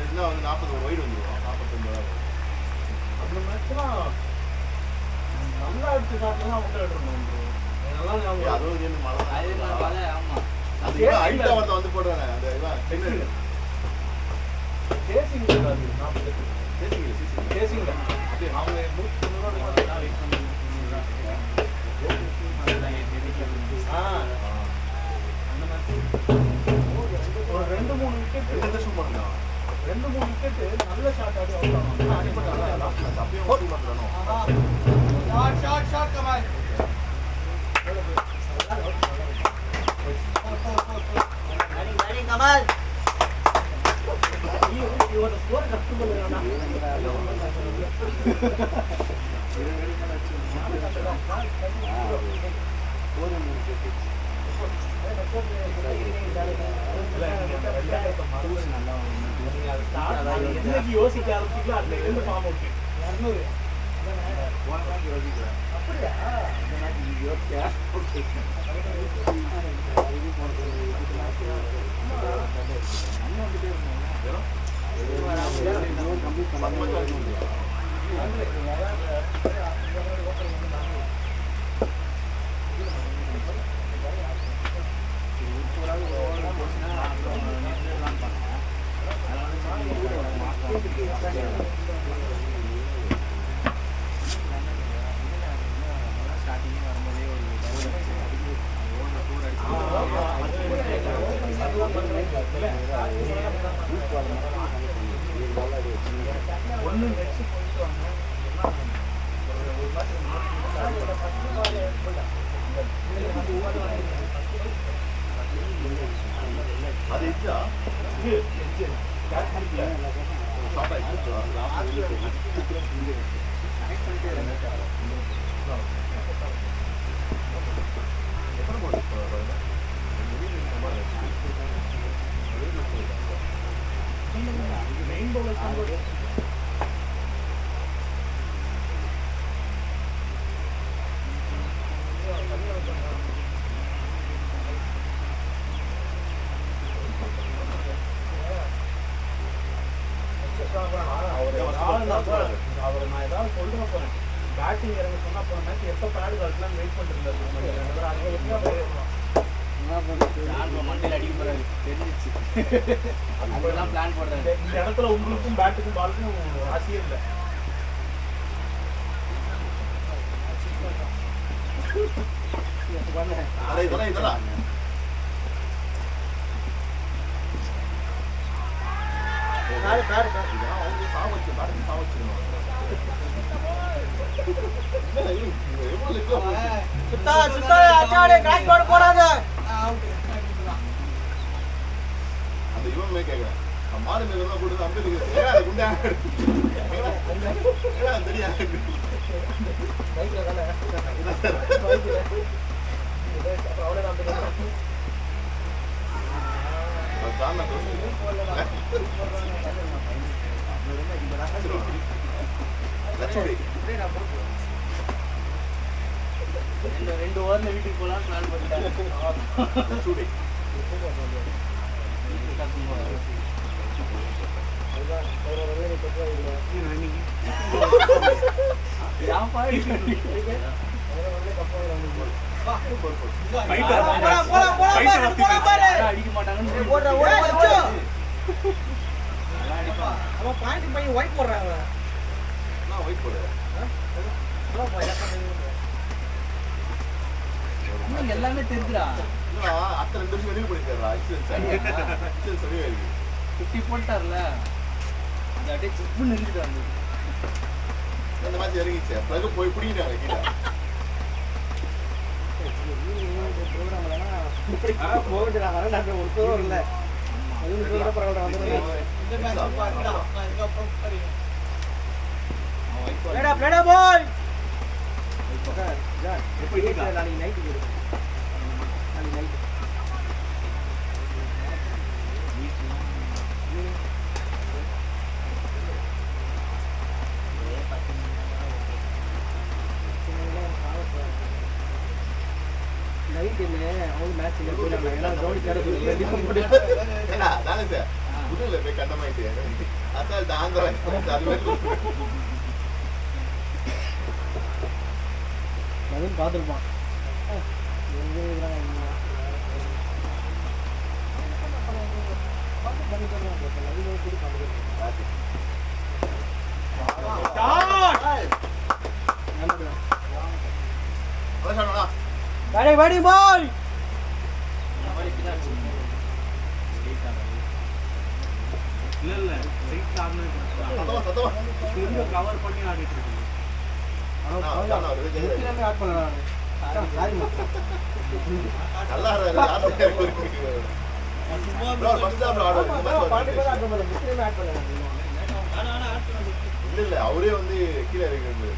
இருந்தா வந்து 40 வைடு வந்துடும். 49
அந்த மேட்ச்லாம் நல்லா அடிச்சு காட்டலாம் அவுட் ஆயிடணும்.
அதுவும் ஹைட்டா ஒருத்த வந்து போடுறானே அந்த இவன்
சேசிங் இருக்காது. சேசிங் அவங்க 2-3 விக்கெட் 2-3 விக்கெட் நல்ல ஷாட் ஆடி அவுட் ஆனாங்க. அடிபட்டாங்க.
அப்பயும் ஓடி பண்றானோ.
ஷாட் கமால்.
கமால்
இவரோட ஸ்கோர் கஷ்டம் பண்ணுறானா? இன்னைக்கு யோசிக்க ஆரம்பிச்சிக்கலாம். அதுல இருந்து ஃபார்ம் அவுட் 200 அப்படியா?
கம்ப்ளீட் பண்ண
ஒண்ணு நெக்ஸ்ட் போயிட்டு வாங்க
அது இச்சா
மெயின் பவுலர் அவர் நான் ஏதாவது சொல்ல போறேன் பேட்டிங் இறங்க சொன்னா போன மேட்ச் எப்ப பேடு கால்ட்லாம் வெயிட் பண்ணிட்டு
மண்டையில் அடிக்க போறாரு தெரிஞ்சிச்சு அப்படிதான் பிளான் போடுறாரு
இந்த இடத்துல உங்களுக்கும் பேட்டுக்கும் பாலுக்கும் ஆசையே இல்லை
இதெல்லாம் அந்த இவன் கேட்கிறேன் மாடு மேல கொடுத்து அம்பேத்கர் குண்டா தெரியாது
ரெண்டு ஓவர்ல வீட்டுக்கு போலாம் பிளான் பண்ணிட்டேன்.
அடிக்க மாட்டாங்கன்னு எல்லாமே தெரிஞ்சுடா.
அத்தனை 2 வருஷம் வெளியே போயிருக்காரு சரியா இருக்கு
50 போட்டார்ல அது அப்படியே சிப்புன்னு நின்றுட்டு
இந்த மாதிரி இறங்கிச்சு பிறகு போய் பிடிக்கிட்டாங்க கீழே கண்டமாயிட்டு அசால் தாங்க
பார்த்துருப்பான். Batting ball.
இல்ல ஸ்ட்ரைட் ஆடுனது கவர் பண்ணி ஆடிட்டு இருக்கு.
இல்ல அவரே வந்து கீழே இறங்கிறது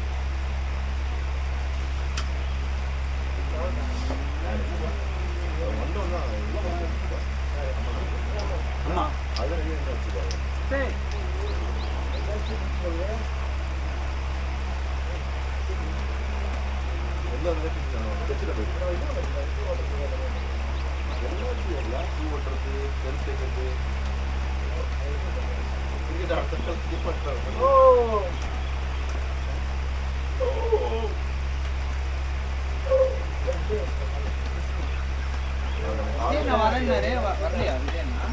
விஜய் நான் வரேன்னாரு, வரலையா விஜயண்ணா?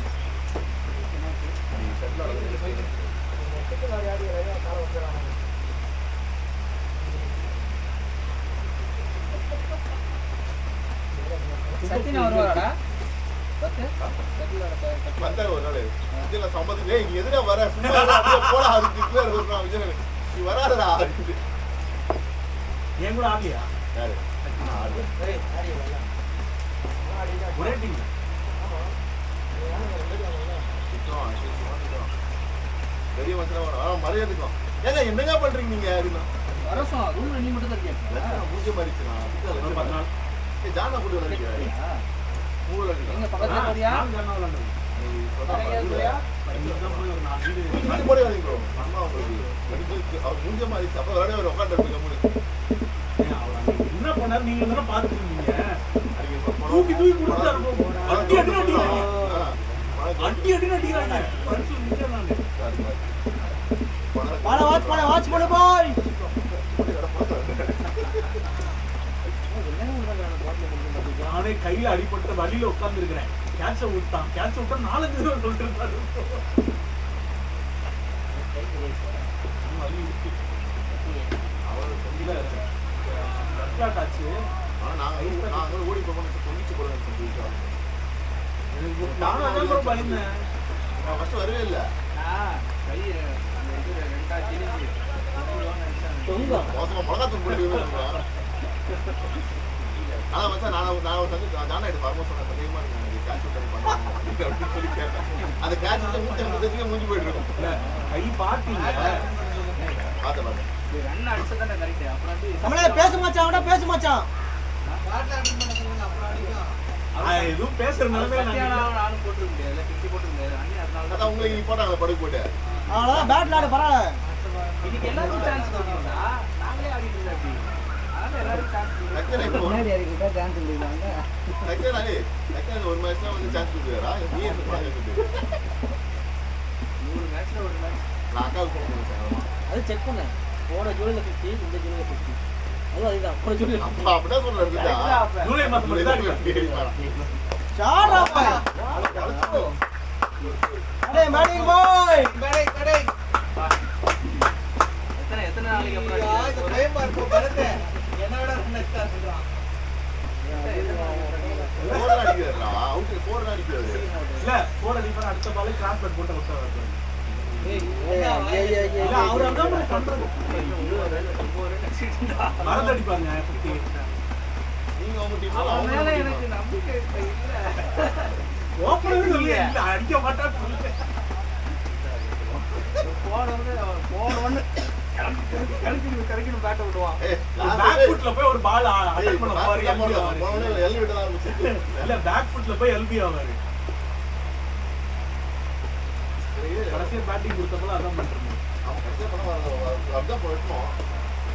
சத்தியனா வருவாராடா? பத்து? சத்தியோட பத்து.
வந்தாரு ஒரு நாள் விஜய் நான் சம்பந்தம் நீ எதுனா வர சும்மா அப்படியே போடா அதுக்கு கிளியர் வருவான் விஜய் நீ வராதடா அப்படின்ட்டு.
என் கூட ஆகலையா
யாரு
ஒரே டீம்
பெரிய மனுஷன் மரியாதைக்கும் ஏங்க என்னங்க பண்றீங்க நீங்க அப்படின்னா
வரசம் ரூம்ல நீ மட்டும் தான் இருக்கியா?
பூஜை மாறிச்சுனா
10 நாள்
ஜானா கூட்டு விளையாடுறீங்க மூணு
எங்க பக்கத்துல போறியா?
போட வரீங்க ப்ரோ அம்மா உங்களுக்கு அவர் மூஞ்ச மாறிச்சு அப்ப விளையாட உட்காந்துருப்பீங்க மூணு
என்ன பண்ணாரு நீங்க தானே பாத்துருக்கீங்க தூக்கி தூக்கி கொடுத்தாரு அடி அடி அடிக்கிறாங்க அடி அடி அடிக்கிறாங்க பரிசு நிக்க நானு
வாட்ச் பண்ணு பாய்
நானே கையில அடிபட்ட வழியில உட்கார்ந்து இருக்கிறேன் கேட்ச விட்டான் கேட்ச விட்டா 4 தடவை சொல்லிட்டு இருந்தாரு வலி விட்டு அவர் இல்ல ஆச்சு
நாங்க ஓடி போகணும் தொங்கிச்சு போறேன் சொல்லிட்டு
நானும் அதான் பயந்தேன்
நான் ஃபர்ஸ்ட் வரவே இல்லை
கை அந்த இது ரெண்டா கிழிஞ்சு
மோசமா மிளகாத்தூள் போட்டு ஆனா வச்சா நான் வந்து ஜானா எடுத்து வரமா சொன்னேன் சந்தேகமா இருக்கு கேட்ச் அப்படின்னு சொல்லி கேட்டேன் அந்த கேட்ச் வந்து மூஞ்சி போயிட்டு இருக்கும்
கை பாத்தீங்க
பார்த்தேன்
ரன் அடிச்சதானே கரெக்ட். அப்புறம் வந்து
நம்மளே பேச மச்சான் பேச மச்சான்
எதுவும் பேசுற நிலைமையில
நானும் போட்டு முடியாது 50 போட்டு முடியாது அண்ணி அதனால
அதான் உங்களுக்கு போட்டாங்களே படுக்கு போட்டு
அவ்வளோதான் பேட்ல ஆடு பரவாயில்ல
இன்னைக்கு எல்லாரும் சான்ஸ் கொடுத்தீங்களா? நாங்களே ஆடிட்டு இருந்தோம் அப்படி. அதனால எல்லாரும் சான்ஸ்
நக்கனை இப்போ
யாருக்கிட்ட டான்ஸ் பண்ணிடுவாங்க
நக்கனை ஒரு மேட்ச்ல வந்து சான்ஸ் கொடுக்குறாரா நீ என்ன பண்ணுறது
100 மேட்ச்ல ஒரு மேட்ச்
நான் அக்காவுக்கு போன் பண்ணேன்
அது செக் பண்ண போன ஜூலைல 50 இந்த ஜூலைல 50 அதுதான் போன ஜூலைல
அப்பா அப்படியே சொல்றாரு
ஜூலை மாசம் மட்டும்
சாடா பாய் அடே மேடிங் பாய்
எத்தனை நாளைக்கு அப்புறம்
போர் அடிக்கிறாரா அவுட் போர் அடிக்கிறாரு
இல்ல போட டிஃபன் அடுத்த பால் கிராஸ் பேட் போட்டு விட்டாரு இல்ல அவர் அதான் பண்றது மறந்து அடிப்பாங்க 50
நீங்க உங்க டீம்
அவன் மேல எனக்கு நம்பிக்கை இல்ல.
ஓப்பனவே சொல்லி இல்ல அடிக்க மாட்டான்னு சொல்லி
போன கலக்கணும் பேட்டை விடுவான்.
பேக் ஃபுட்ல போய் ஒரு பால் அட்டாக் பண்ண பாரு இல்ல பேக் ஃபுட்ல போய் எல்பி ஆவாரு கடைசியா பேட்டிங் கொடுத்தப்பல அதான் பண்றேன்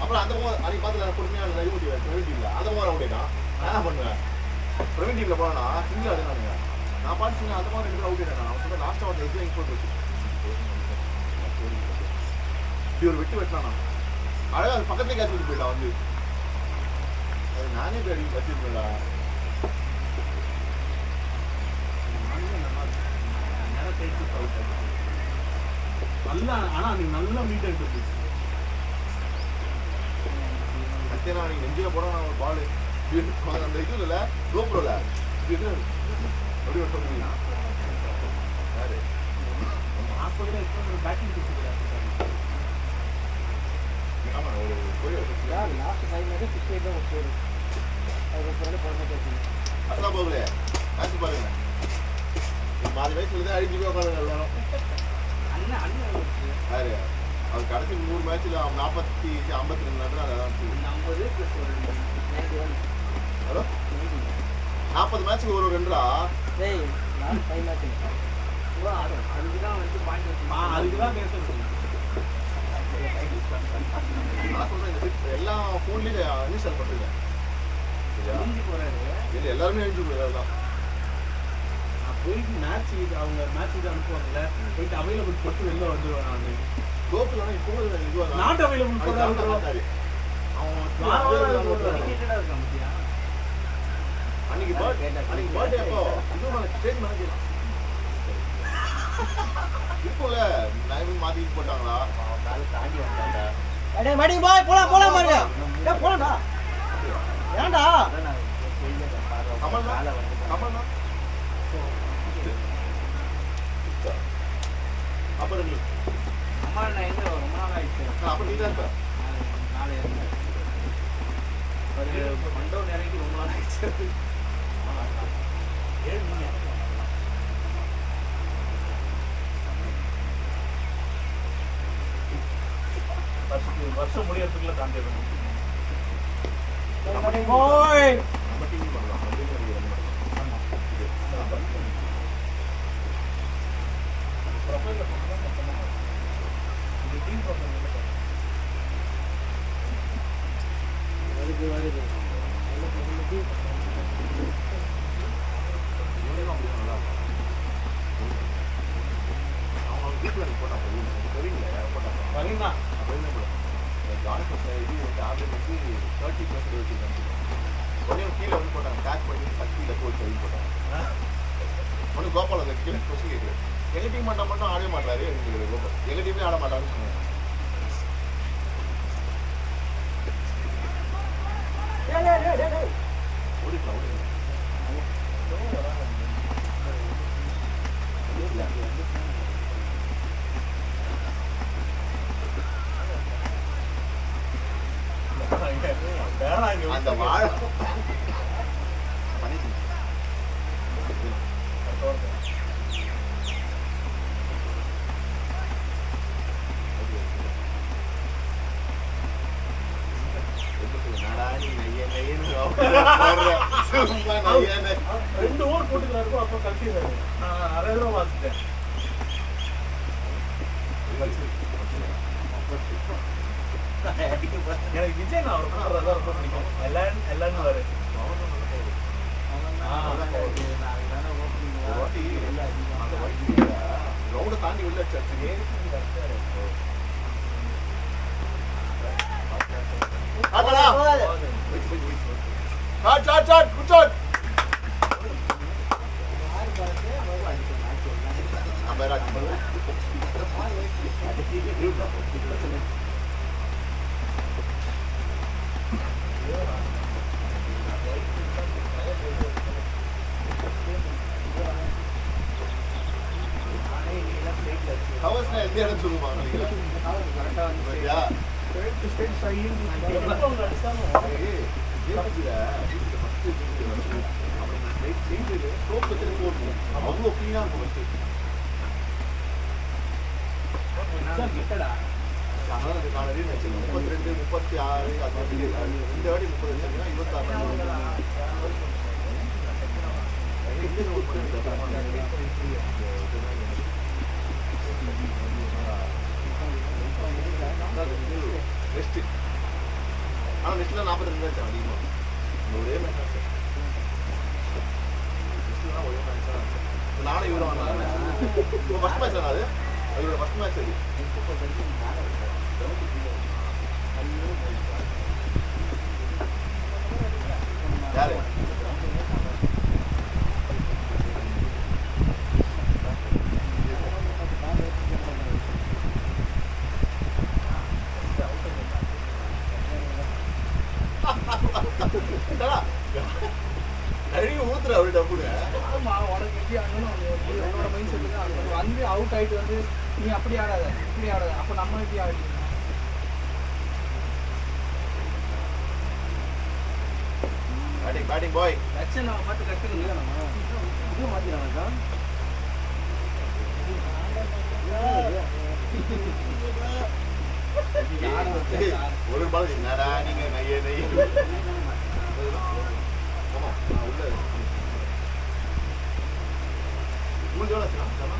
அப்புறம் அந்த அன்னைக்கு பார்த்துல பொறுமையான லைவ் டீம்ல அந்த மாதிரி அவுட்டேதான் நான் என்ன பண்ணுவேன் பிரவீன் டீம்ல போனா சிங்கிள் ஆடுனாங்க நான் பாட்டு அந்த மாதிரி 2 அவுட் ஆயிட்டேன் நான் சொல்ல லாஸ்ட் அவுட் எது இம்போர்ட் வச்சு இப்படி ஒரு வெட்டு வெட்டினா அழகா அது பக்கத்துல கேட்ச் விட்டு போயிடலாம் வந்து அது நானே போய் அடிக்க வச்சிருக்கேன்டா
நல்லா ஆனா நீங்க நல்லா மீட் ஆயிட்டு போச்சு
சத்தியனா நீங்க நெஞ்சில போடணும் ஒரு பால் அந்த இது இல்ல கோப்ரோல இது அப்படி ஒரு சொல்லுவீங்க யாரு
40 இப்போ பேட்டிங் கொடுத்துருக்காங்க
ஆமா ஒரு கொரிய
லாஸ்ட் 5 மேட்ச் 68 தான் ஸ்கோர் அது வந்து போன மேட்ச்
அதான் போகல காசு பாருங்க மாதி வயசுல தான் அடிச்சு போய் உட்காருங்க எல்லாரும்
அண்ணன்
யாரு அவர் கடைசி 3 மேட்ச்ல 52 நடந்தா அதான்
50 + 1
ஹலோ 40 மேட்ச்க்கு ஒரு ரெண்டா
டேய் லாஸ்ட் 5 மேட்ச்
அதுக்குதான் வந்து பாயிண்ட் வச்சு
அதுக்குதான் பேசுறது
நான் சொல்றேன் இந்த பிட் எல்லா ஃபோன்லயும் இன்ஸ்டால் பண்றீங்க சரியா
முடிஞ்சு போறாரு.
இல்ல எல்லாருமே எழுதி போயிடலாம்
நான் போயிட்டு மேட்ச் அவங்க மேட்ச் இது அனுப்புவாங்கல்ல போயிட்டு அவைலபிள் போட்டு வெளில வந்துடுவேன் நான்
கோப்புல இப்போ இதுவா
நாட் அவைலபிள் போட்டு
அன்னைக்கு பர்த்டே அப்போ இன்னும் ஸ்டேஜ் மாத்திடலாம் இருக்கும்ல நான் மாத்தி போட்டாங்களா
தாண்டி வந்தாங்க
அடே மடி பாய் போலாம் பாருங்க டேய் போலாம்டா ஏன்டா
கமல்னா கமல்னா அப்புறம் நீ
அம்மா நான் எங்க ரொம்ப நாள் ஆயிடுச்சு
அப்ப நீ தான் இருப்ப
நாளை ஒரு மண்டபம் இறங்கி ரொம்ப நாள் ஆயிடுச்சு
வருஷம் முடியறதுக்குள்ள தாண்டி
போய்
நம்ம டிவி பண்ணலாம் அவங்க வீட்டுல போட்டா தெரியுங்களே போட்டாங்க
வரீங்களா
கீழே வந்து போட்டாங்க பேக் பண்ணி சக்தியில போட்டு சொல்லி போட்டாங்க ஒன்று கோபால கீழே கொஸ்டின் கேட்குறேன் எங்க டீம் மட்டும் ஆடவே மாட்டாரு கோபால் எங்க டீம்லேயே ஆட மாட்டாருன்னு சொன்னாங்க ஓடிக்கலாம் அந்த வாழை
ரெண்டு ஓவர் போட்டுக்கிறாரு அப்ப கட்டிடுறாரு நான் நிறைய தடவை பார்த்துட்டேன் எனக்கு விஜய் நான் அவர் பண்றதா ரொம்ப பிடிக்கும் எல்லாரும் வரு
ரவுண்டை தாண்டி உள்ள அடிச்சாச்சு குட் ஷாட் ஹவர்ஸ்னா எந்த இடம் சொல்லுவாங்க அவ்வளோ கிளீனா இருக்கும் அதனால 32, 36 இந்த வாட்டி 30 26 நெக்ஸ்ட் ஆனால் நெக்ஸ்ட்ல 42 ஆச்சு அதிகமாக ஒரே மேட்ச் ஒரே மேட்ச் நானும் இவரும் இப்போ ஃபர்ஸ்ட் மேட்ச் தானே அது இவரோட ஃபர்ஸ்ட் மேட்ச் அது யாரு கழுவி ஊத்துற அவர்கிட்ட கூட
உனக்கு எப்படி ஆடணும் என்னோட மைண்ட் செட்டு தான் வந்து அவுட் ஆயிட்டு வந்து நீ அப்படி ஆடாத இப்படி ஆடாத அப்போ நம்ம எப்படி ஆடிக்கணும்
பேட்டிங் பாய்
லட்சம் நம்ம பார்த்து கற்றுக்கணும் நம்ம இதுவும் மாற்றிடலாம்க்கா
ஒரு பால் என்னடா நீங்க நைய நைய ஆமா உள்ள உங்களுக்கு எவ்வளோ ஆச்சுண்ணா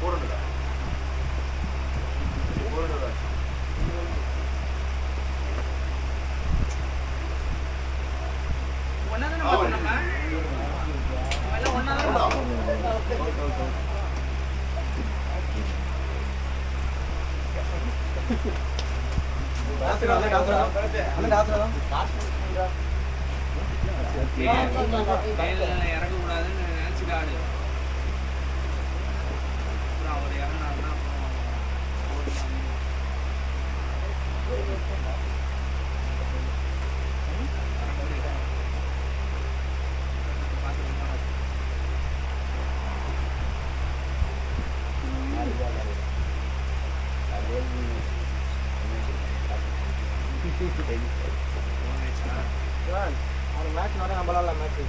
400
ஒன்றா தானே நம்ம எல்லாம் ஒன்றா தான்
இறங்கக்கூடாதுன்னு நினைச்சுக்காடு அவர் இறங்கினாருன்னா
மேட்ச் நிறைய நம்மளால மேட்ச்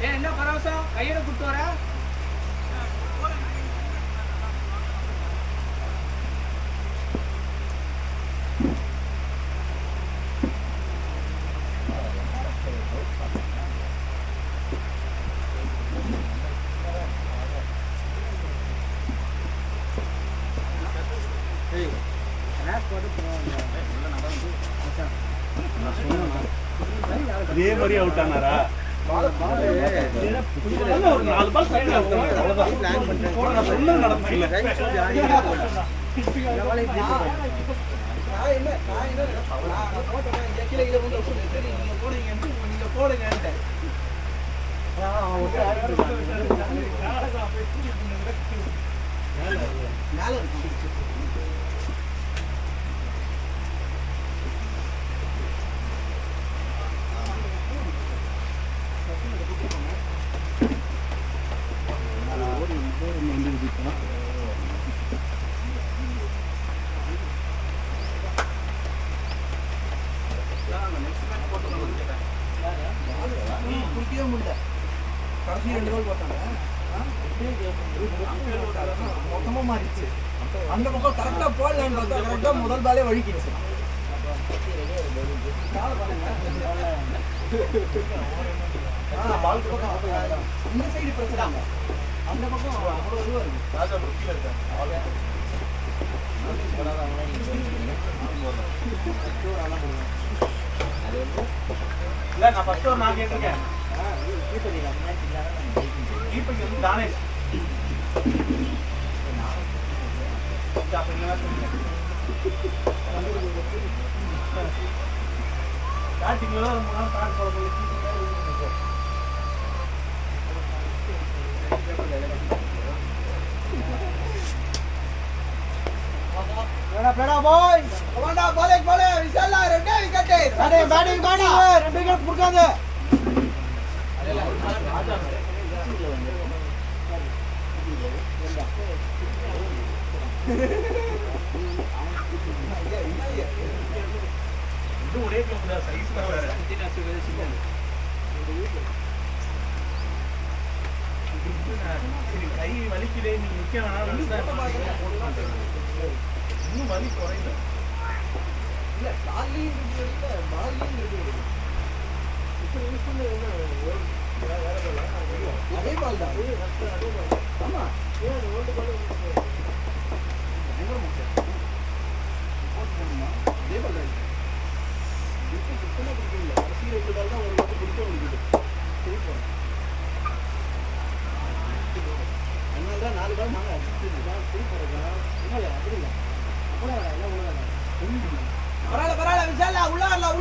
என்ன பரவசம் கையோட கூட்டு வர
அதே மாதிரி அவுட் ஆனாரா? ஒரு 4 பால் சைடுல அவ்வளவுதான். போட நான் சொன்னது நடந்துச்சுல.
குளிக்கவே முடியல. கடைசி 2 கோல் போட்டாங்க. மொத்தமா மாறிடுச்சு. அந்த பக்கம் கரெக்டா போடலான்னு பார்த்தா கரெக்டா முதல் பாலே வழிக்கிடுச்சு. இந்த சைடு பிரச்சனை அந்த பக்கம் அவ்வளோ இதுவாக இருக்கு.
இல்ல நான் ஃபர்ஸ்ட் ஒரு நான் கேட்டிருக்கேன். கீப்பர் வந்து தானேஷ். ஸ்டார்டிங்ல தான் ரொம்ப நாள் கார்டு போட சொல்லி
பேடா பாய் கமாண்டா பாலிங் பாலே விசல்லா 2 விக்கெட் அடே பேட்டிங் 2 விக்கெட் புடிக்காத
இது ஒரே கிளப் தான் சைஸ் தான் வேற. கை வலிக்குதே நீ நிக்க வேணாம். இன்னும் வலி குறையல.
இல்ல காலிங் இருக்கு பாலிங் இருக்கு. அதே பால் தான். ஆமா ஏன் ஓல்ட் பால் அதே பால் தான். இது சுத்தமா பிடிக்கல. கடைசியில் 2 பால் தான் ஒரு வாட்டி பிடிக்க முடியுது. அதனால தான் 4 பால் நாங்கள் அடிச்சுட்டு இருக்கோம். போடுறதா இல்லை அப்படி இல்லை அப்போ எல்லாம் உலகம் பரவாயில்ல விஷாலா உள்ள வரலாம்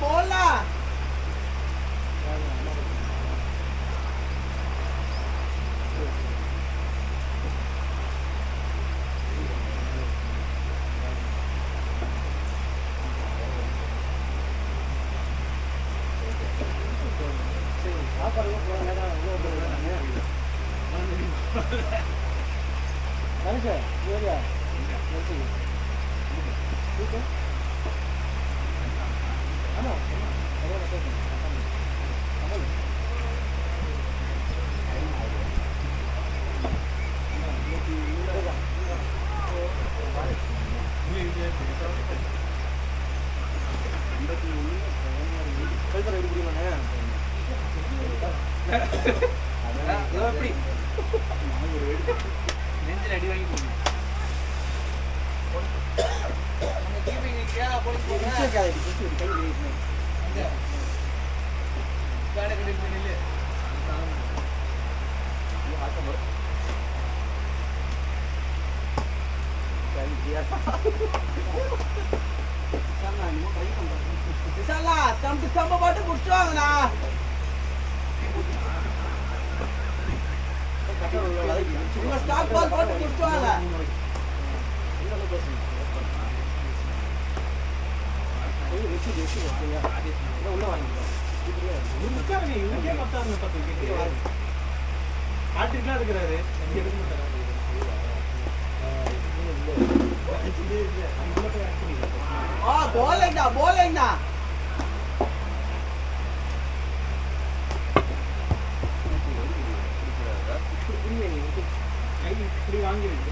போலா எப்படி
நெஞ்சில் அடி வாங்கி போகணும்.
விஷாலா ஸ்டம்ப பாட்டு குடிச்சுவாங்கண்ணா. உங்க ஸ்டாக் பால் போட்டு குடிச்சுவாங்க.
ஆட்டுக்கெல்லாம் இருக்கிறாரு இங்க எடுக்க மாட்டாரு.
போலைங்கண்ணா
கை இப்படி வாங்கிருக்கு.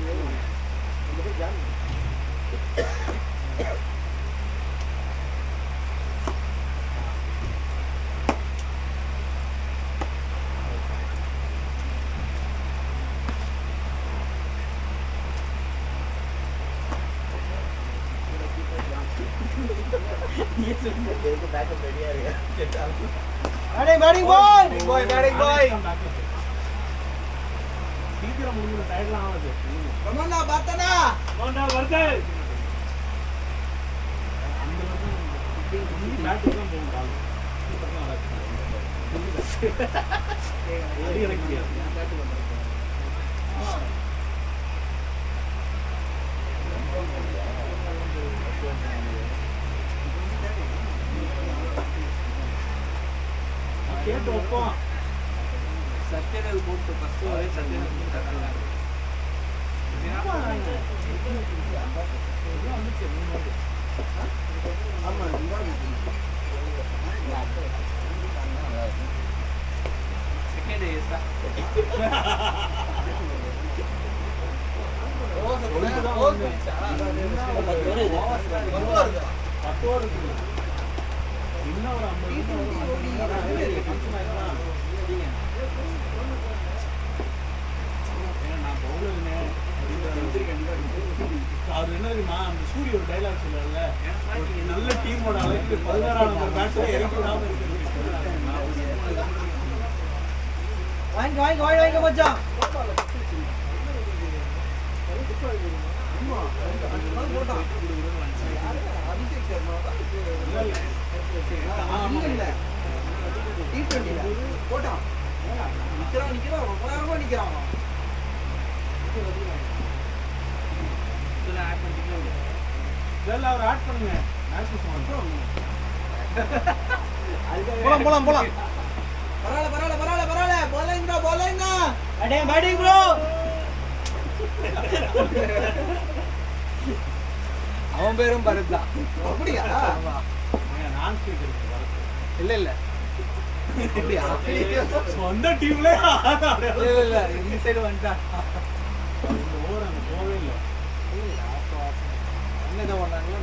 பேட்டிங் பாய்
சீக்கிரம் முடிஞ்ச டயர்ட்லாம் ஆகுது.
ரமண்ணா பார்த்தனா
போண்டா வருது. அந்த வருஷம் பேட்டுக்கு தான் போகும் கால். சூப்பர்லாம் வராது. அடி இறக்க முடியாது. கேட்டு வைப்போம்.
சத்யதேவ் போட்டு ஃபர்ஸ்ட் ஒரே சத்யதேவ் போட்டாங்க.
ஆமா
செகண்ட் இயர்ஸ் தான்.
இன்னும் ஒரு 50 அவர் என்ன தெரியுமா, அந்த சூரிய ஒரு டைலாக் சொல்லல, நல்ல டீமோட அழைப்பு 16ஆம் நம்பர் பேட்ஸ்ல இறக்கி விடாம
வாங்க மச்சான். போட்டான் நிக்கிறான் ரொம்ப நேரமா நிக்கிறான்.
இதெல்லாம் அவர் ஆட் பண்ணுங்க.
போலாம் பரவாயில்ல போலைங்க பேட்டிங் ப்ரோ.
அவன் பேரும் பரத் தான்.
அப்படியா?
நான்
இல்ல அப்படியா?
சொந்த டீம்ல
இல்ல இந்த சைடு வந்துட்டான்.
ஓவர் அங்க போவே இல்லை.
என்னதான் பண்ணாங்களோ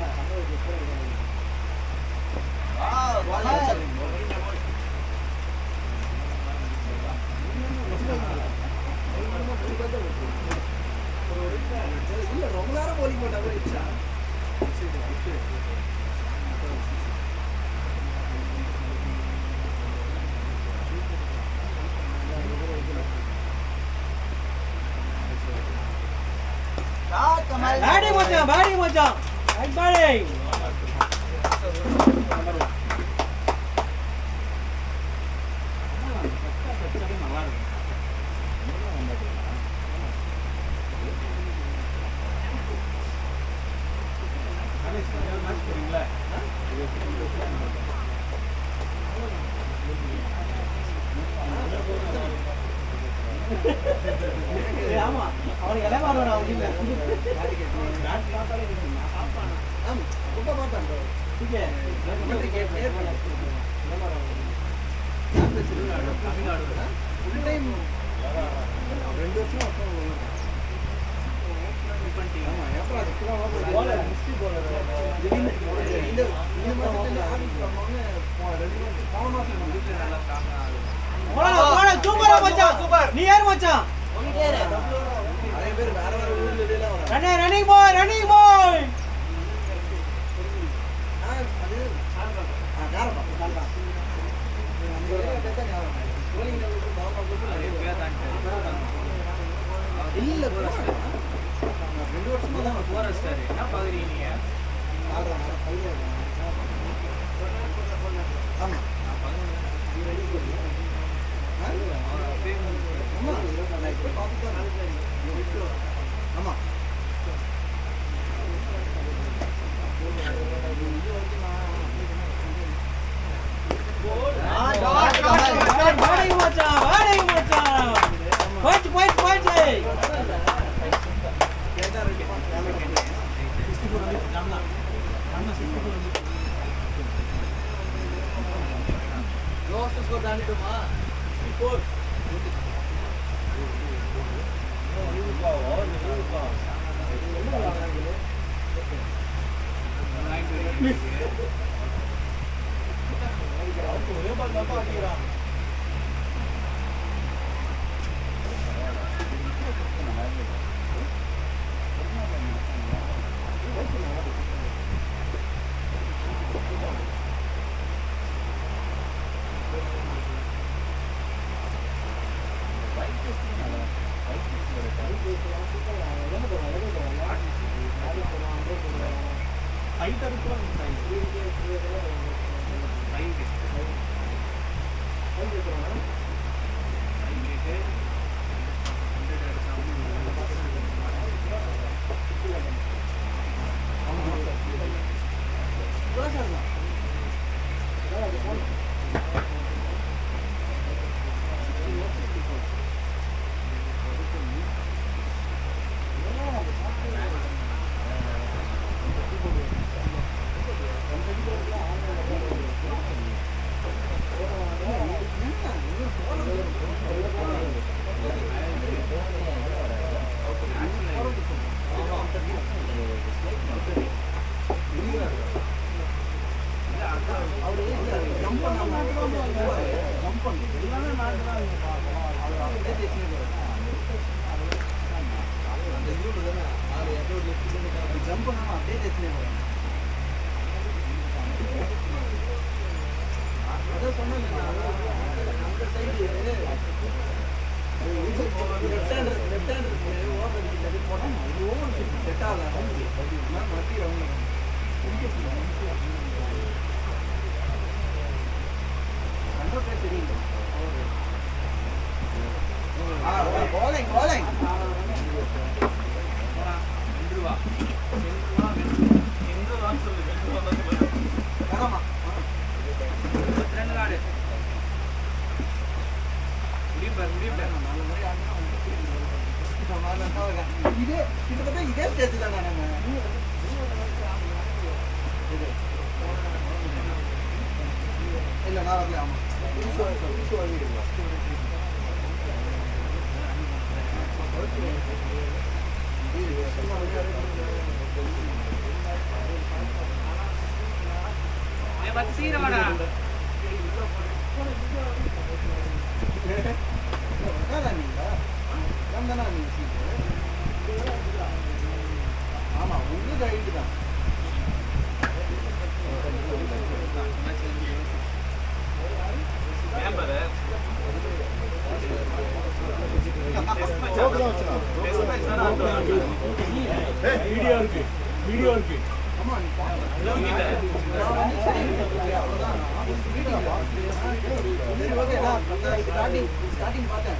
இல்ல ரொம்ப நேரம் bowling போட்டா கூட இச்சா.
பேட்டிங் மச்சான் பேட்டிங் மச்சான் ரைட் பேட்டிங் ஆமா அவனுக்கு எல்லாம் வரணும் அவங்க
ரொம்ப பாப்பேன் ஃபுல் டைம் 2 வருஷம் அப்புறம் ஆமா எப்பறம் அது போலர் மிஸ்டி போலர் திடீர்னு இந்த மாசத்துல ஆபீஸ் போனோம்னு 2 மாசம் போன மாசம் வீட்ல நல்லா ஸ்டார்ட் ஆகுது
சூப்பரா மச்சான் சூப்பர் நீ யார் மச்சான்
நிறைய பேர் வேற வேற ஊர்ல எல்லாம் வராங்க
ரன்னிங் பாய்
அது காரப்பா நல்லா அந்த ஒரே கட்ட ஞாபகம் போலிங் லெவலுக்கு பாப்பா இல்ல bro 2 வருஷமா தான்
போரஸ்டர் என்ன பாக்குறீங்க நீங்க
ஆடுறாங்க ஆமா ஆமா
வாடகை மச்சான் போயிட்டு
லாஸ்ட் ஸ்கோர் தாண்டிட்டோமா 64 ஒரே பால் தப்பா அடிக்கிறான் இல்ல
பத்து சீக்கிரம் வாடா.
என்னடா நீங்க வந்தானா நீ சீட்டு ஆமா உங்களுக்கு ஐடி தான்
வீடியோ இருக்கு வீடியோ இருக்கு
ஆமா நீ ஸ்டார்டிங் பார்த்தேன்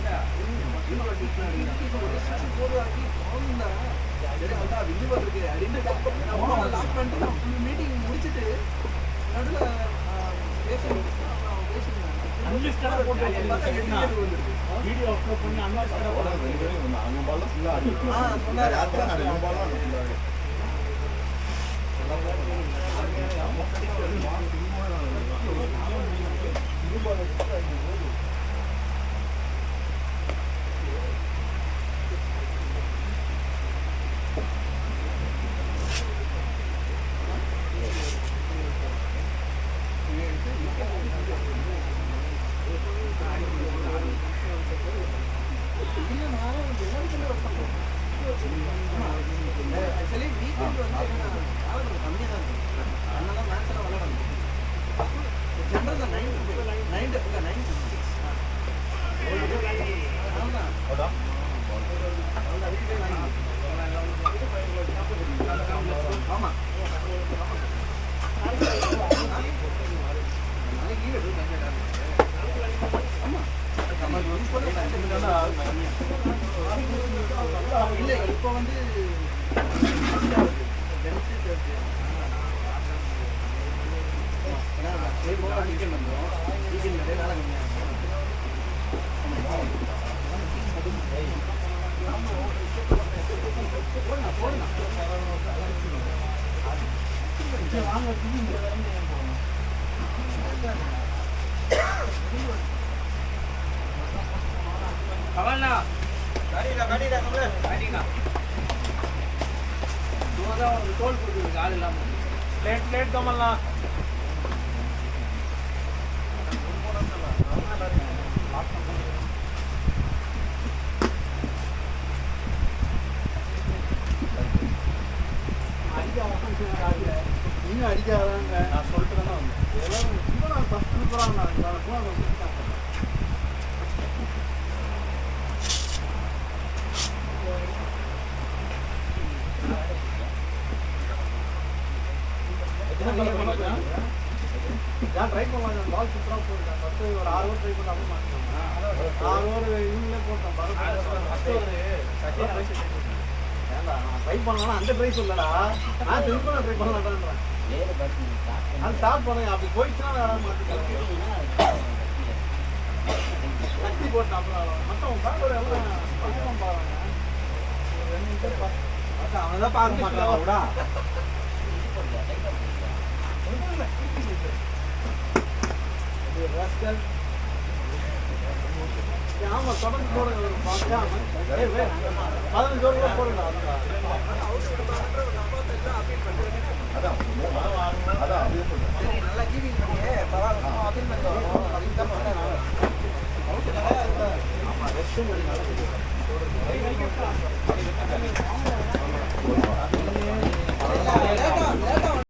மீட்டிங் முடிச்சுட்டு நடுவில்
அன்லிஸ்டடா போட்டு வீடியோ அப்லோட் பண்ணி அன்லிஸ்டடா போடுறாங்க.
ஆக்சுவலி வீக்கெண்ட் வந்து கம்மியாக தான் இருக்கும் அதனால மேட்ச் எல்லாம் விளையாடணும் ஜென்ரல் 9 to 6 ஆமா இல்ல இப்போ வந்து
கவல்னா அடிடா. சும்மாதான் ஒரு தோல் கொடுக்குறதுக்கு ஆள் இல்லாம
லேட் கமல்லாம்
இன்னும் அடிக்காதாங்க
நான் சொல்லிட்டு தானே வந்தேன்.
எல்லாரும் ஃபர்ஸ்ட் சூப்பராக நான் ட்ரை பண்ணலாம் பால் சூப்பராக போட்டேன் ஃபஸ்ட்டு ஒரு 6 ஓவர் ட்ரை பண்ணி அப்படியே மாற்றினோம் 6 ஓவர் இவங்களே போட்டேன் ஃபஸ்ட்டு ஒரு ஏன்டா நான் ட்ரை பண்ணலாம் அந்த ட்ரை சொல்லடா நான் திரும்ப ட்ரை பண்ணலான்றேன் அது ஸ்டார்ட் பண்ணுங்க அப்படி போயிடுச்சுன்னா வேற மாற்றிக்கலாம் கட்டி போட்டேன் அப்புறம் மொத்தம் பேங்களூர் எல்லாம் பக்கம் பாருங்க அவன் தான் பார்க்க மாட்டான் விடா ஆமா தொடர்ந்து போடுங்க 15 ஓவர் போடுங்க நல்லா கீவிங் பண்ணி பரவாயில்ல அப்பீல் பண்ணி